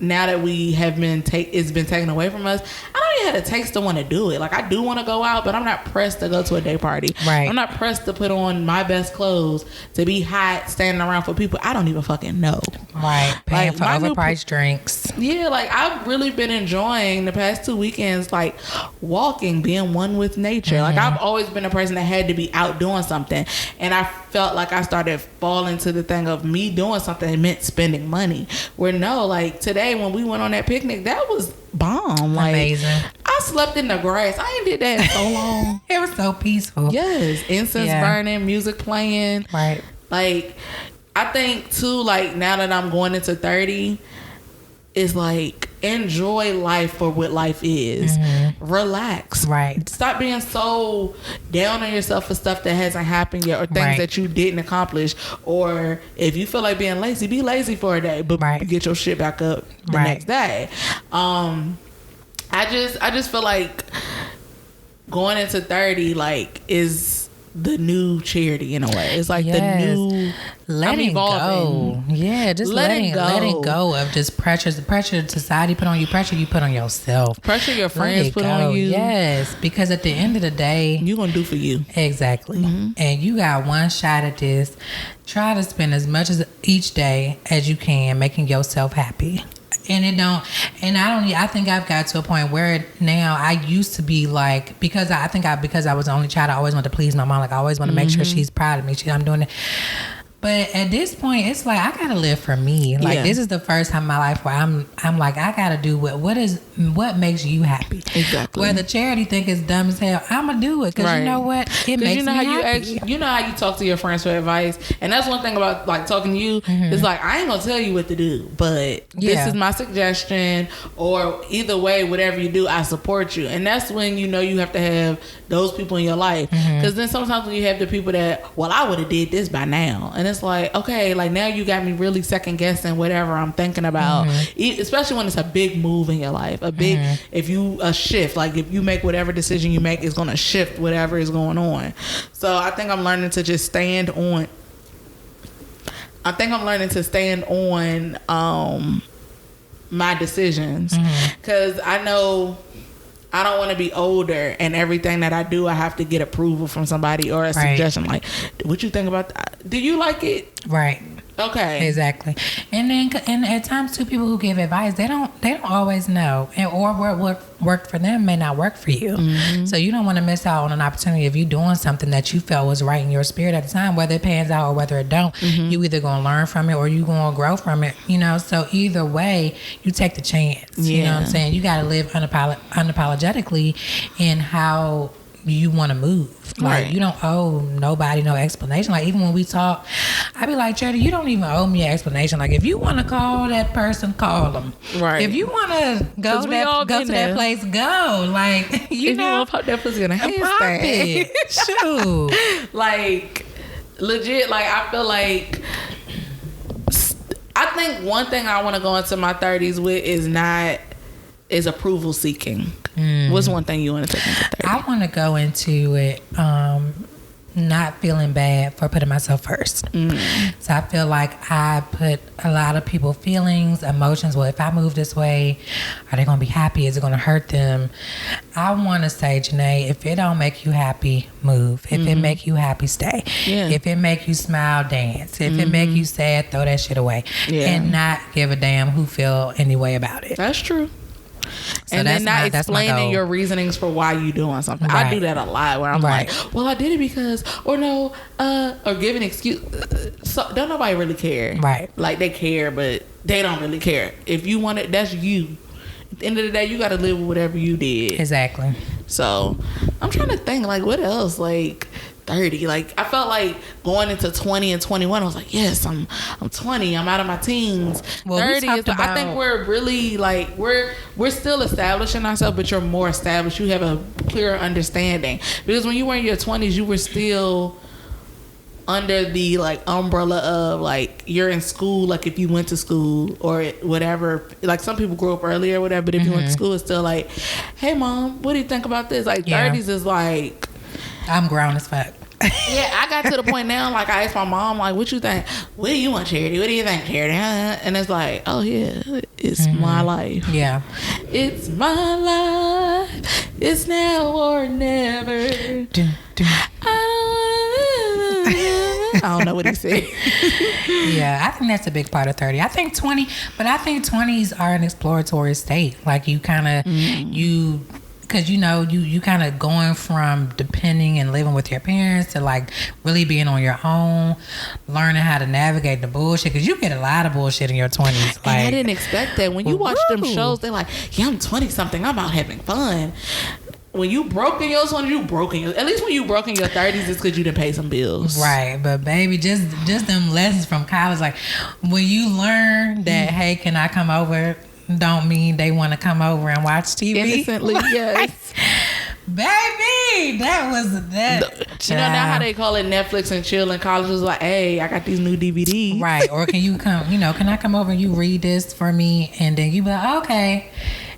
now that we have it's been taken away from us, I don't even have the taste to want to do it. Like I do want to go out, but I'm not pressed to go to a day party. Right. I'm not pressed to put on my best clothes to be hot, standing around for people I don't even fucking know. Right. Paying for overpriced drinks. Yeah, like I've really been enjoying the past 2 weekends, like walking, being one with nature. Like I've always been a person that had to be out doing something, and I felt like I started falling to the thing of me doing something meant spending money. Where no, like today when we went on that picnic, that was bomb. Like, amazing. I slept in the grass. I ain't did that in so long. It was so peaceful. Yes, incense burning, music playing. Right. Like, I think too, like now that I'm going into 30, is like enjoy life for what life is. Relax. Right. Stop being so down on yourself for stuff that hasn't happened yet, or things that you didn't accomplish. Or if you feel like being lazy, be lazy for a day, but get your shit back up the next day. I just feel like going into 30 like is the new Charity in a way. It's like the new letting go. Yeah, just letting go of just pressure. The pressure society put on you, pressure you put on yourself. Pressure your friends put on you. Yes, because at the end of the day, you're going to do for you. Exactly. And you got one shot at this. Try to spend as much as each day as you can making yourself happy. I think I've got to a point where now I used to be like, because I was the only child, I always wanted to please my mom. Like I always want to make sure she's proud of me. I'm doing it. But at this point, it's like I gotta live for me. Like this is the first time in my life where I'm like I gotta do what makes you happy. Exactly. Whether Charity think it's dumb as hell, I'ma do it because you know what, it makes me happy. You know how you talk to your friends for advice, and that's one thing about like talking to you. It's like I ain't gonna tell you what to do, but this is my suggestion. Or either way, whatever you do, I support you, and that's when you know you have to have those people in your life. Because then sometimes when you have the people that, well, I would have did this by now, and it's like, okay, like now you got me really second guessing whatever I'm thinking about, especially when it's a big move in your life, a big, a shift, like if you make whatever decision you make, it's going to shift whatever is going on. So I think I'm learning to just stand on my decisions, because I know I don't want to be older and everything that I do, I have to get approval from somebody or a suggestion. Like, what you think about that? Do you like it? Right. Okay. Exactly. And at times too, people who give advice, they don't always know, or what worked for them may not work for you. So you don't want to miss out on an opportunity if you're doing something that you felt was right in your spirit at the time, whether it pans out or whether it don't. You either gonna learn from it or you gonna grow from it. So either way, you take the chance. You know what I'm saying? You gotta live unapologetically in how you want to move. Like you don't owe nobody no explanation. Like even when we talk, I be like, Charity, you don't even owe me an explanation. Like if you want to call that person, call them. Right. If you want to go to that place, go. Like you know, want to pop that pussy in a handstand. Shoot. Like legit. Like I feel like I think one thing I want to go into my 30s with is approval seeking. What's one thing you want to take into 30? I want to go into it not feeling bad for putting myself first. So I feel like I put a lot of people's feelings, emotions. Well, if I move this way, are they going to be happy? Is it going to hurt them? I want to say, Janae, if it don't make you happy, move. If it make you happy, stay. If it make you smile, dance. If it make you sad, throw that shit away. And not give a damn who feel any way about it. That's true. So and then not explaining your reasonings for why you doing something. I do that a lot where I'm like, well, I did it because, or no, or give an excuse. So don't nobody really care. Right. Like they care, but they don't really care. If you want it, that's you. At the end of the day, you got to live with whatever you did. Exactly. So I'm trying to think like what else, like 30. Like I felt like going into 20 and 21, I was like, yes, I'm 20, I'm out of my teens. Well, 30 is I think we're really like we're still establishing ourselves, but you're more established. You have a clearer understanding, because when you were in your 20s, you were still under the like umbrella of like you're in school, like if you went to school or whatever, like some people grew up earlier or whatever, but if you went to school, it's still like, hey mom, what do you think about this? Like 30s is like, I'm grown as fuck. Yeah, I got to the point now, like I asked my mom, like, what you think? What do you want, Charity? What do you think, Charity? And it's like, oh yeah, it's my life. Yeah. It's my life. It's now or never. I don't know what he said. Yeah, I think that's a big part of 30. I think 20, but I think 20s are an exploratory state. Like you kind of, because you kind of going from depending and living with your parents to like really being on your own, learning how to navigate the bullshit, because you get a lot of bullshit in your 20s. Like, and I didn't expect that. When you watch them shows, they're like, yeah, I'm 20 something, I'm out having fun. When you broke in your 20s, you broke in your, at least when you broke in your 30s, it's because you didn't pay some bills. Right. But baby, just them lessons from college, like when you learn that, hey, can I come over, don't mean they want to come over and watch TV. Innocently, yes. Baby, that was that. You know now how they call it Netflix and chill in college is like, hey, I got these new DVDs. Right. Or can you come, can I come over and you read this for me? And then you be like, okay.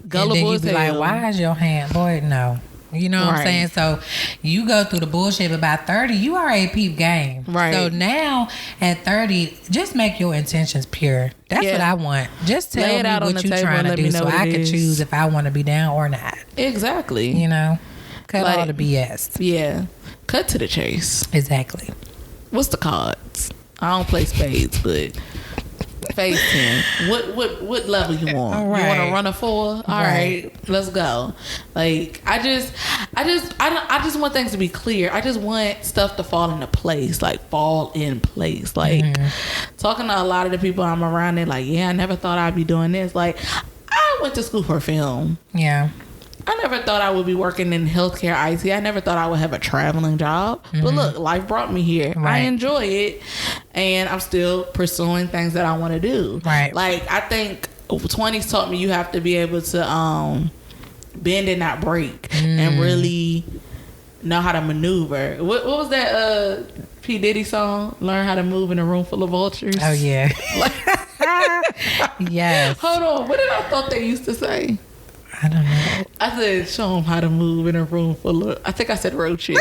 Gullible and then you as be hell. like, why is your hand? Boy, no. You know what I'm saying? So you go through the bullshit, but by 30, you are a peep game. Right. So now at 30, just make your intentions pure. That's what I want. Just tell me what you're trying to do so I can choose if I want to be down or not. Exactly. Cut all the BS. Yeah. Cut to the chase. Exactly. What's the cards? I don't play spades, but phase 10. What level you want? All right. You want to run a 4? All right, let's go. Like I just want things to be clear. I just want stuff to fall into place. Like Like talking to a lot of the people I'm around, they're like, yeah, I never thought I'd be doing this. Like I went to school for film. Yeah. I never thought I would be working in healthcare IT. I never thought I would have a traveling job. But look, life brought me here. Right. I enjoy it. And I'm still pursuing things that I want to do. Right. Like, I think 20s taught me you have to be able to bend and not break. And really know how to maneuver. What was that P. Diddy song? Learn how to move in a room full of vultures. Oh, yeah. Yes. Hold on. What did I thought they used to say? I don't know. I said, show them how to move in a room full of, I think I said roaches.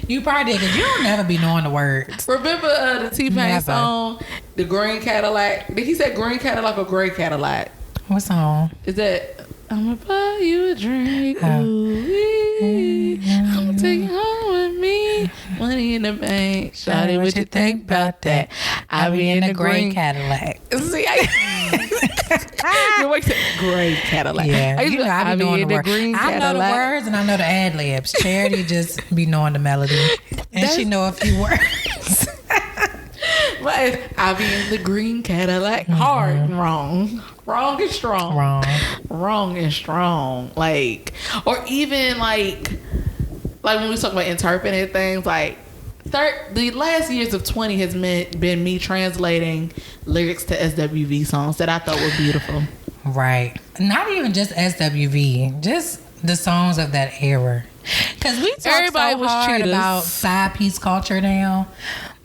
You probably did, because you don't never be knowing the words. Remember the T-Pain song, The Green Cadillac? Did he say Green Cadillac or Gray Cadillac? What song? Is that, I'm going to buy you a drink, ooh-wee. I'm going to take you home with me. Money in the bank. Shawty, what you think about that? I be in the gray Cadillac. See, you said gray Cadillac. Yeah, I be knowing the words. I know the words and I know the ad libs. Charity just be knowing the melody, and she know a few words. But I be in the green Cadillac. Hard and wrong. Wrong and strong. Wrong and strong. Like, or even like when we talk about interpreting things, like the last years of 20 has been me translating lyrics to SWV songs that I thought were beautiful. Right. Not even just SWV, just the songs of that era. Because we talk so hard about side piece culture now.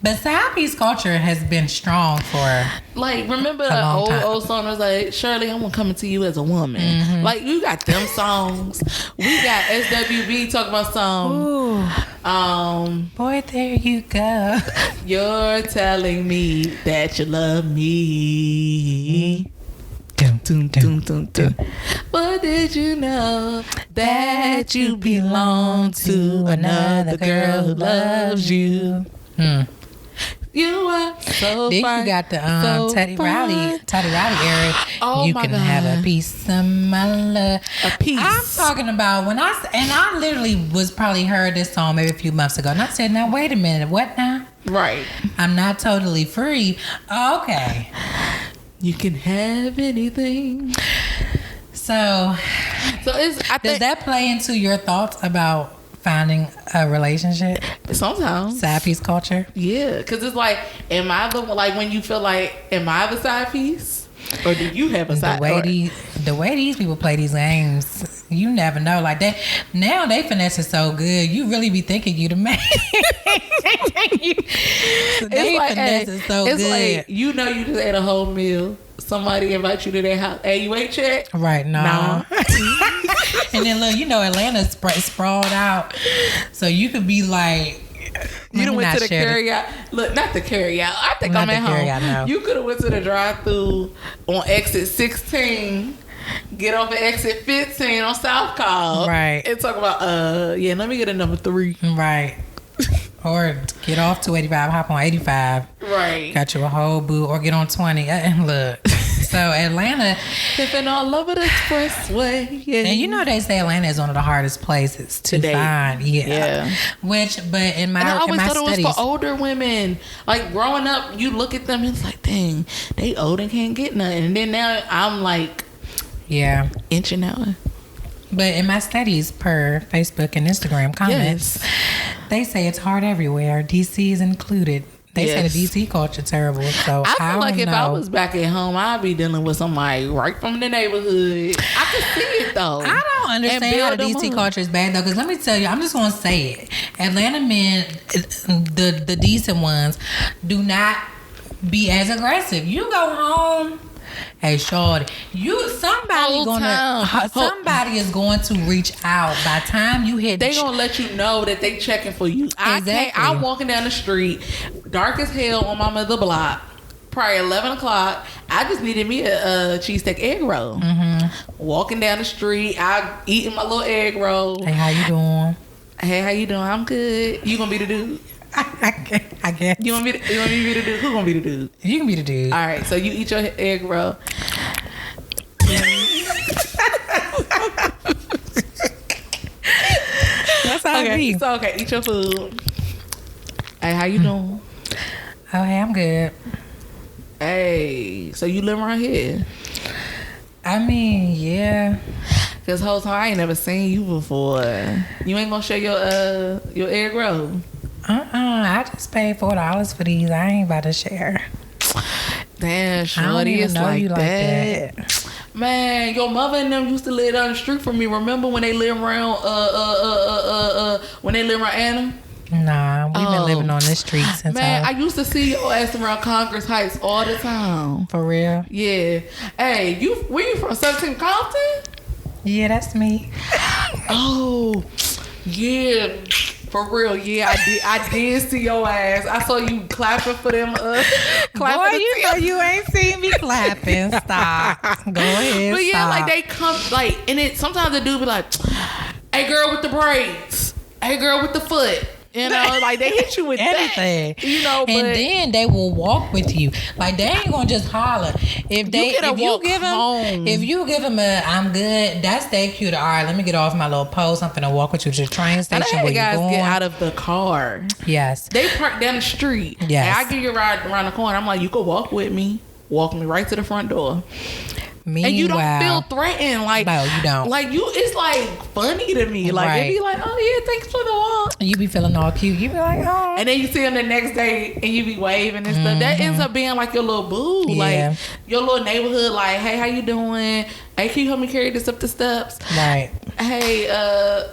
But side piece culture has been strong for like, remember the old song was like, Shirley, I'm coming to you as a woman. Like, you got them songs. We got SWV talking about some boy, there you go. You're telling me that you love me. Dum, dum, dum, dum. But did you know that you belong to another girl who loves you? You are so then fine. You got the so Teddy Riley era. Oh, you my can God. have a piece of my love. A piece. I'm talking about I literally was probably heard this song maybe a few months ago, and I said, now wait a minute, what now? Right. I'm not totally free. Okay. You can have anything. So does that play into your thoughts about finding a relationship? Sometimes. Side piece culture? Yeah, because it's like, am I the one, like when you feel like, am I the side piece? Or do you have a side piece? The way these people play these games, you never know. Like that, now they finesse it so good, you really be thinking you the man. They finesse it so good. It's like, you know you just ate a whole meal. Somebody invite you to their house. Hey, you ate yet? Right, nah. And then look, Atlanta's sprawled out. So you could be like, you done went to the carry-out. Look, not the carry-out. I think I'm at home. No. You could have went to the drive-through on exit 16, get off at exit 15 on South Cobb. Right. And talk about, let me get a number 3. Right. Or get off 285, hop on 85. Right. Got you a whole boo. Or get on 20. And look. So Atlanta, pimping all over the expressway. Yeah. And you know they say Atlanta is one of the hardest places to find. Yeah. But in my and I always thought studies, it was for older women. Like growing up, you look at them and it's like, dang, they old and can't get nothing. And then now I'm like, inching out. But in my studies per Facebook and Instagram comments, they say it's hard everywhere. DC is included. They say the DC culture terrible. So I feel like if I was back at home, I'd be dealing with somebody right from the neighborhood. I could see it though. I don't understand how the DC culture is bad though. Because let me tell you, I'm just gonna say it. Atlanta men, the decent ones, do not be as aggressive. You go home. Hey, shorty, somebody is going to reach out. By the time you hit, they gonna let you know that they checking for you. I'm walking down the street, dark as hell on my mother block, probably 11 o'clock. I just needed me a cheesesteak egg roll. Walking down the street, I eating my little egg roll. Hey, how you doing? Hey, how you doing? I'm good. You gonna be the dude? I guess. You want me to be the dude? Who gonna be the dude? You can be the dude. All right, so you eat your egg roll. That's how it be. So eat your food. Hey, how you doing? Oh, hey, I'm good. Hey, so you live around here? I mean, yeah. Cause whole time I ain't never seen you before. You ain't gonna share your egg roll? I just paid $4 for these. I ain't about to share. Damn, shorty, it's like that. Man, your mother and them used to live down the street from me. Remember when they lived around Anna? Nah, we've been living on this street since. Man, I used to see your ass around Congress Heights all the time. For real? Yeah. Hey, where you from? 17 Compton? Yeah, that's me. Oh, yeah. For real, yeah, I did see your ass. I saw you clapping for them. Clapping. Boy, you know you ain't seen me clapping. Stop. Go ahead. But yeah, stop. like they come, like, and it sometimes they do be like, "Hey, girl with the braids. Hey, girl with the foot." You know, like they hit you with anything. That, you know, and then they will walk with you. Like they ain't gonna just holler. If you give them a I'm good, that's their cue to all right. Let me get off my little post. I'm finna walk with you to the train station. Where you guys get out of the car. Yes, they park down the street. Yes, and I give you a ride around the corner. I'm like, you could walk with me. Walk me right to the front door. Meanwhile, and you don't feel threatened. Like, no, you don't. Like it's like funny to me. Like it be like, oh yeah, thanks for the walk. You be feeling all cute. You be like, oh. And then you see them the next day and you be waving and stuff. That ends up being like your little boo. Yeah. Like your little neighborhood, like, hey, how you doing? Hey, can you help me carry this up the steps? Right. Hey,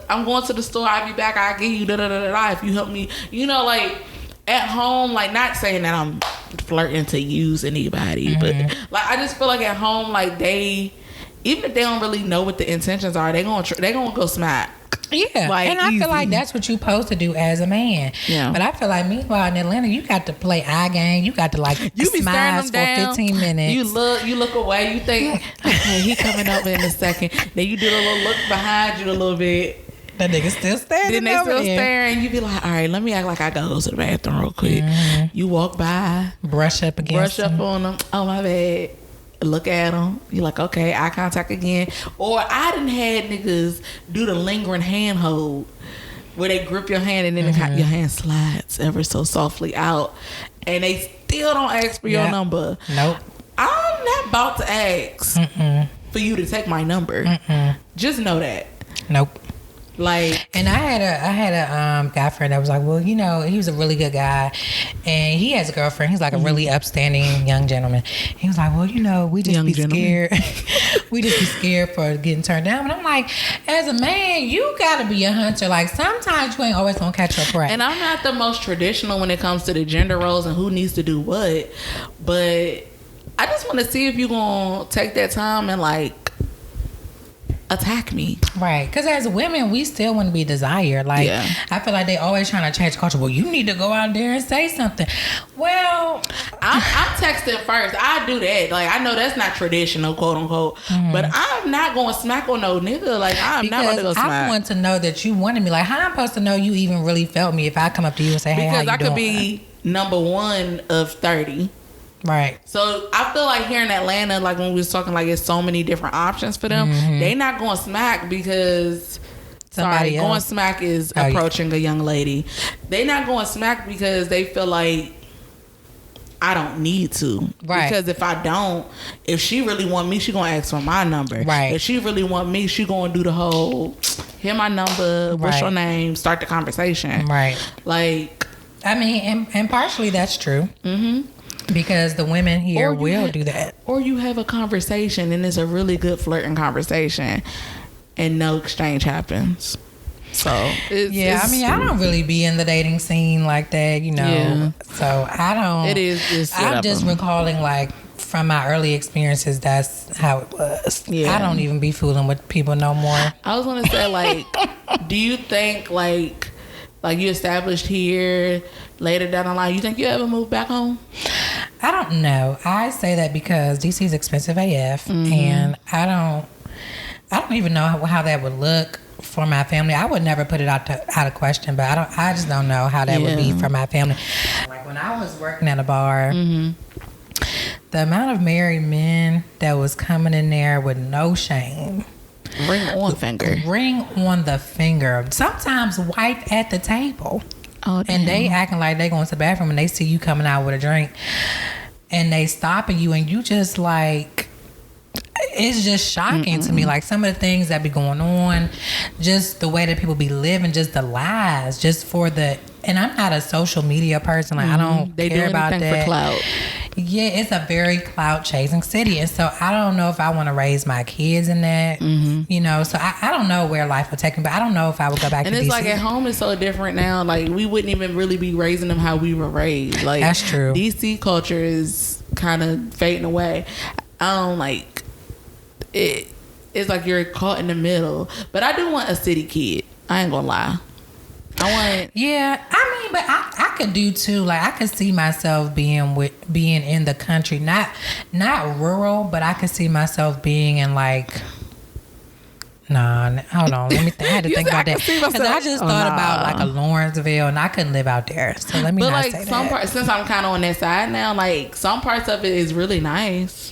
I'm going to the store. I'll be back. I'll give you da-da-da-da-da if you help me. You know, like at home, like not saying that I'm flirting to use anybody, but like I just feel like at home, like they, even if they don't really know what the intentions are, they gonna go smack. Yeah, like, and I feel like that's what you're supposed to do as a man. Yeah. But I feel like meanwhile in Atlanta, you got to play eye game. You got to like smile for 15 minutes. You look away. You think, okay, he coming over in a second. Then you do a little look behind you a little bit. That nigga still staring. Then they still staring. You be like, all right, let me act like I gotta go to the bathroom real quick. You walk by, brush up on them. Oh my bad. Look at them. You like, okay, eye contact again. Or I done had niggas do the lingering hand hold where they grip your hand and then your hand slides ever so softly out, and they still don't ask for your number. Nope. I'm not about to ask for you to take my number. Just know that. Nope. Like, and I had a guy friend that was like, well, you know, he was a really good guy, and he has a girlfriend. He's like a really upstanding young gentleman. He was like, well, you know, we just be scared. We just be scared for getting turned down. And I'm like, as a man, you gotta be a hunter. Like sometimes you ain't always gonna catch your prey. And I'm not the most traditional when it comes to the gender roles and who needs to do what, but I just want to see if you gonna take that time and like attack me. Right. Because as women, we still want to be desired. Like, I feel like they always trying to change culture. Well, you need to go out there and say something. Well, I'm texting first. I do that. Like, I know that's not traditional, quote unquote. But I'm not going to smack on no nigga. Like, I'm not going to go smack. I want to know that you wanted me. Like, how am I supposed to know you even really felt me if I come up to you and say, hey, how you doing? Because I could be number one of 30. Right. So I feel like here in Atlanta, like when we was talking, like it's so many different options for them. They not going smack because going smack is approaching a young lady. They not going smack because they feel like I don't need to. Right. Because if I don't, if she really want me, she gonna ask for my number. Right. If she really want me, she gonna do the whole, hear my number, what's your name, start the conversation. Right. Like, I mean, and partially that's true. Because the women here will do that. Or you have a conversation and it's a really good flirting conversation and no exchange happens. So I mean, I don't really be in the dating scene like that, you know. Yeah. So I don't. It is. I'm just recalling, like, from my early experiences, that's how it was. Yeah. I don't even be fooling with people no more. I was gonna say, like, do you think like you established here, later down the line, you think you ever move back home? I don't know. I say that because DC is expensive AF, and I don't even know how that would look for my family. I would never put it out of question, but I just don't know how that would be for my family. Like when I was working at a bar, the amount of married men that was coming in there with no shame. Ring on the finger. Sometimes wife at the table. Oh, damn. And they acting like they going to the bathroom and they see you coming out with a drink and they stopping you and you just like, it's just shocking to me. Like some of the things that be going on, just the way that people be living, just the lies, just for the, and I'm not a social media person. Like I don't care about that. For clout. Yeah, it's a very clout chasing city. And so I don't know if I want to raise my kids in that, you know, so I don't know where life will take me, but I don't know if I would go back to DC. And it's like at home it's so different now. Like we wouldn't even really be raising them how we were raised. Like that's true. DC culture is kind of fading away. I don't like it. It's like you're caught in the middle. But I do want a city kid. I ain't gonna lie. Yeah, I mean, but I could do too. Like I could see myself being in the country, not rural, but I could see myself being in like. Nah, hold on. Let me. I had to think about that because I just thought about like a Lawrenceville, and I couldn't live out there. So let me. But not like say some parts, since I'm kind of on that side now, like some parts of it is really nice.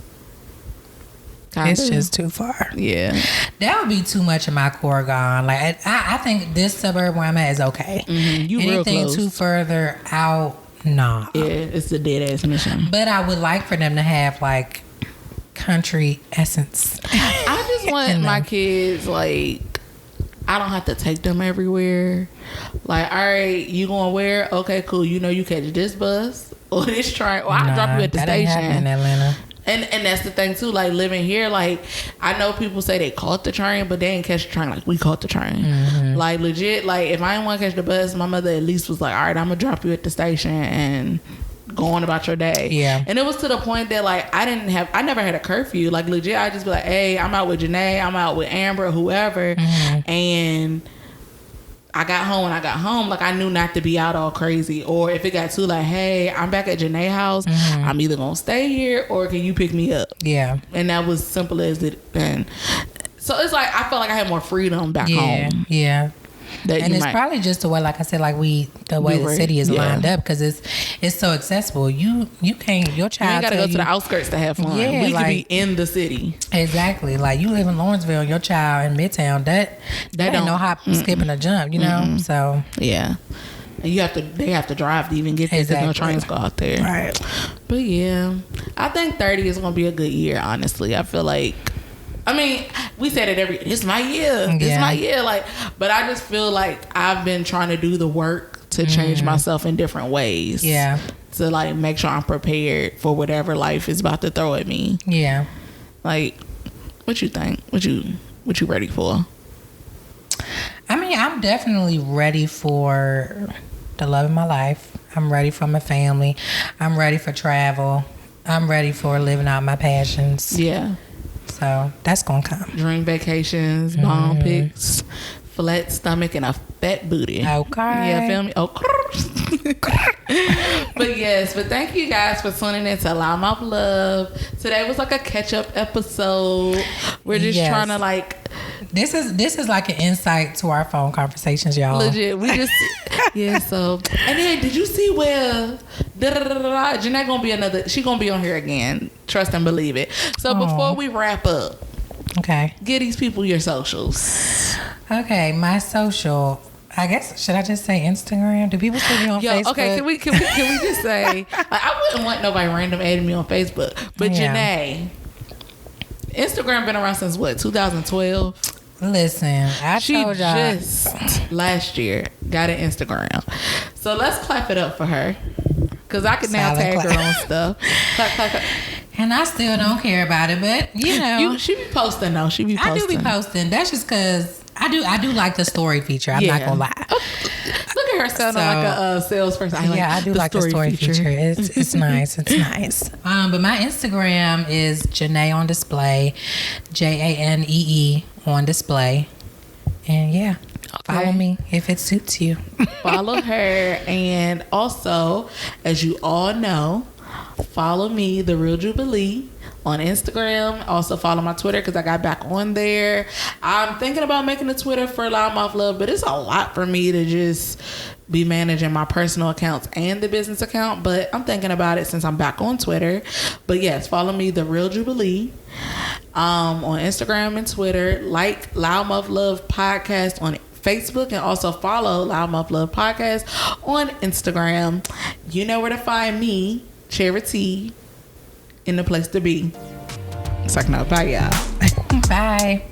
It's just too far. Yeah. That would be too much of my core gone. Like I think this suburb where I'm at is okay. You anything real close. Too further out, nah. Yeah, it's a dead ass mission. But I would like for them to have like country essence. I just want my kids like I don't have to take them everywhere. Like, all right, you going where? Okay, cool. You know you catch this bus or this train or I'll drop you at the station. Ain't happening in Atlanta. And that's the thing too, like living here, like I know people say they caught the train, but they ain't catch the train like we caught the train. Like legit, like if I didn't want to catch the bus, my mother at least was like, all right, I'm gonna drop you at the station and go on about your day. Yeah. And it was to the point that like I never had a curfew. Like legit, I just be like, hey, I'm out with Janae, I'm out with Amber, whoever, and I got home when I got home. Like I knew not to be out all crazy. Or if it got too like, hey, I'm back at Janae's house. I'm either gonna stay here or can you pick me up? Yeah. And that was simple as it. And so it's like I felt like I had more freedom back home. Yeah. And it's probably just the way, like I said, like the way the city is lined up because it's so accessible. You can't your child. You ain't gotta go to the outskirts to have fun. Yeah, we like, could be in the city. Exactly. Like you live in Lawrenceville, your child in Midtown. That ain't no hop, skipping, or jump. You know. So yeah. And they have to drive to even get there. Exactly. There's no trains go out there. Right. But yeah, I think 30 is gonna be a good year. Honestly, I feel like. I mean, we said it it's my year. It's my year. Like, but I just feel like I've been trying to do the work to change myself in different ways. Yeah. To like make sure I'm prepared for whatever life is about to throw at me. Yeah. Like, what you think? What you ready for? I mean, I'm definitely ready for the love of my life. I'm ready for my family. I'm ready for travel. I'm ready for living out my passions. Yeah. So that's gonna come. Dream vacations, bomb pics, flat stomach, and a fat booty. Okay. Yeah, feel me? Okay. But thank you guys for tuning in to Loud Mouth Love. Today was like a catch up episode. We're just trying to like. This is like an insight to our phone conversations, y'all. Legit, we just So, and then did you see where Janae gonna be another. She gonna be on here again. Trust and believe it. So before we wrap up, okay, give these people your socials. Okay, my social. I guess, should I just say Instagram? Do people see me on Facebook? Okay, can we just say, like, I wouldn't want nobody random adding me on Facebook, but Janae, Instagram been around since what, 2012? Listen, she told y'all. Just last year got an Instagram. So let's clap it up for her. Because I can now tag her on stuff. Clap, clap, clap. And I still don't care about it, but you know. She be posting though. She be posting. I do be posting. That's just because I do like the story feature. I'm not gonna lie. Look at her sounding like a salesperson. I do like the story feature. It's nice. It's nice. But my Instagram is Janae on display, JANEE on display, and follow me if it suits you. Follow her, and also, as you all know, follow me, The Real Jubilee, on Instagram. Also follow my Twitter because I got back on there. I'm thinking about making a Twitter for Loudmouth Love, but it's a lot for me to just be managing my personal accounts and the business account. But I'm thinking about it since I'm back on Twitter. But yes, follow me, The Real Jubilee, on Instagram and Twitter. Like Loudmouth Love Podcast on Facebook, and also follow Loudmouth Love Podcast on Instagram. You know where to find me, Charite, in the place to be. It's like, no, bye, y'all. Bye.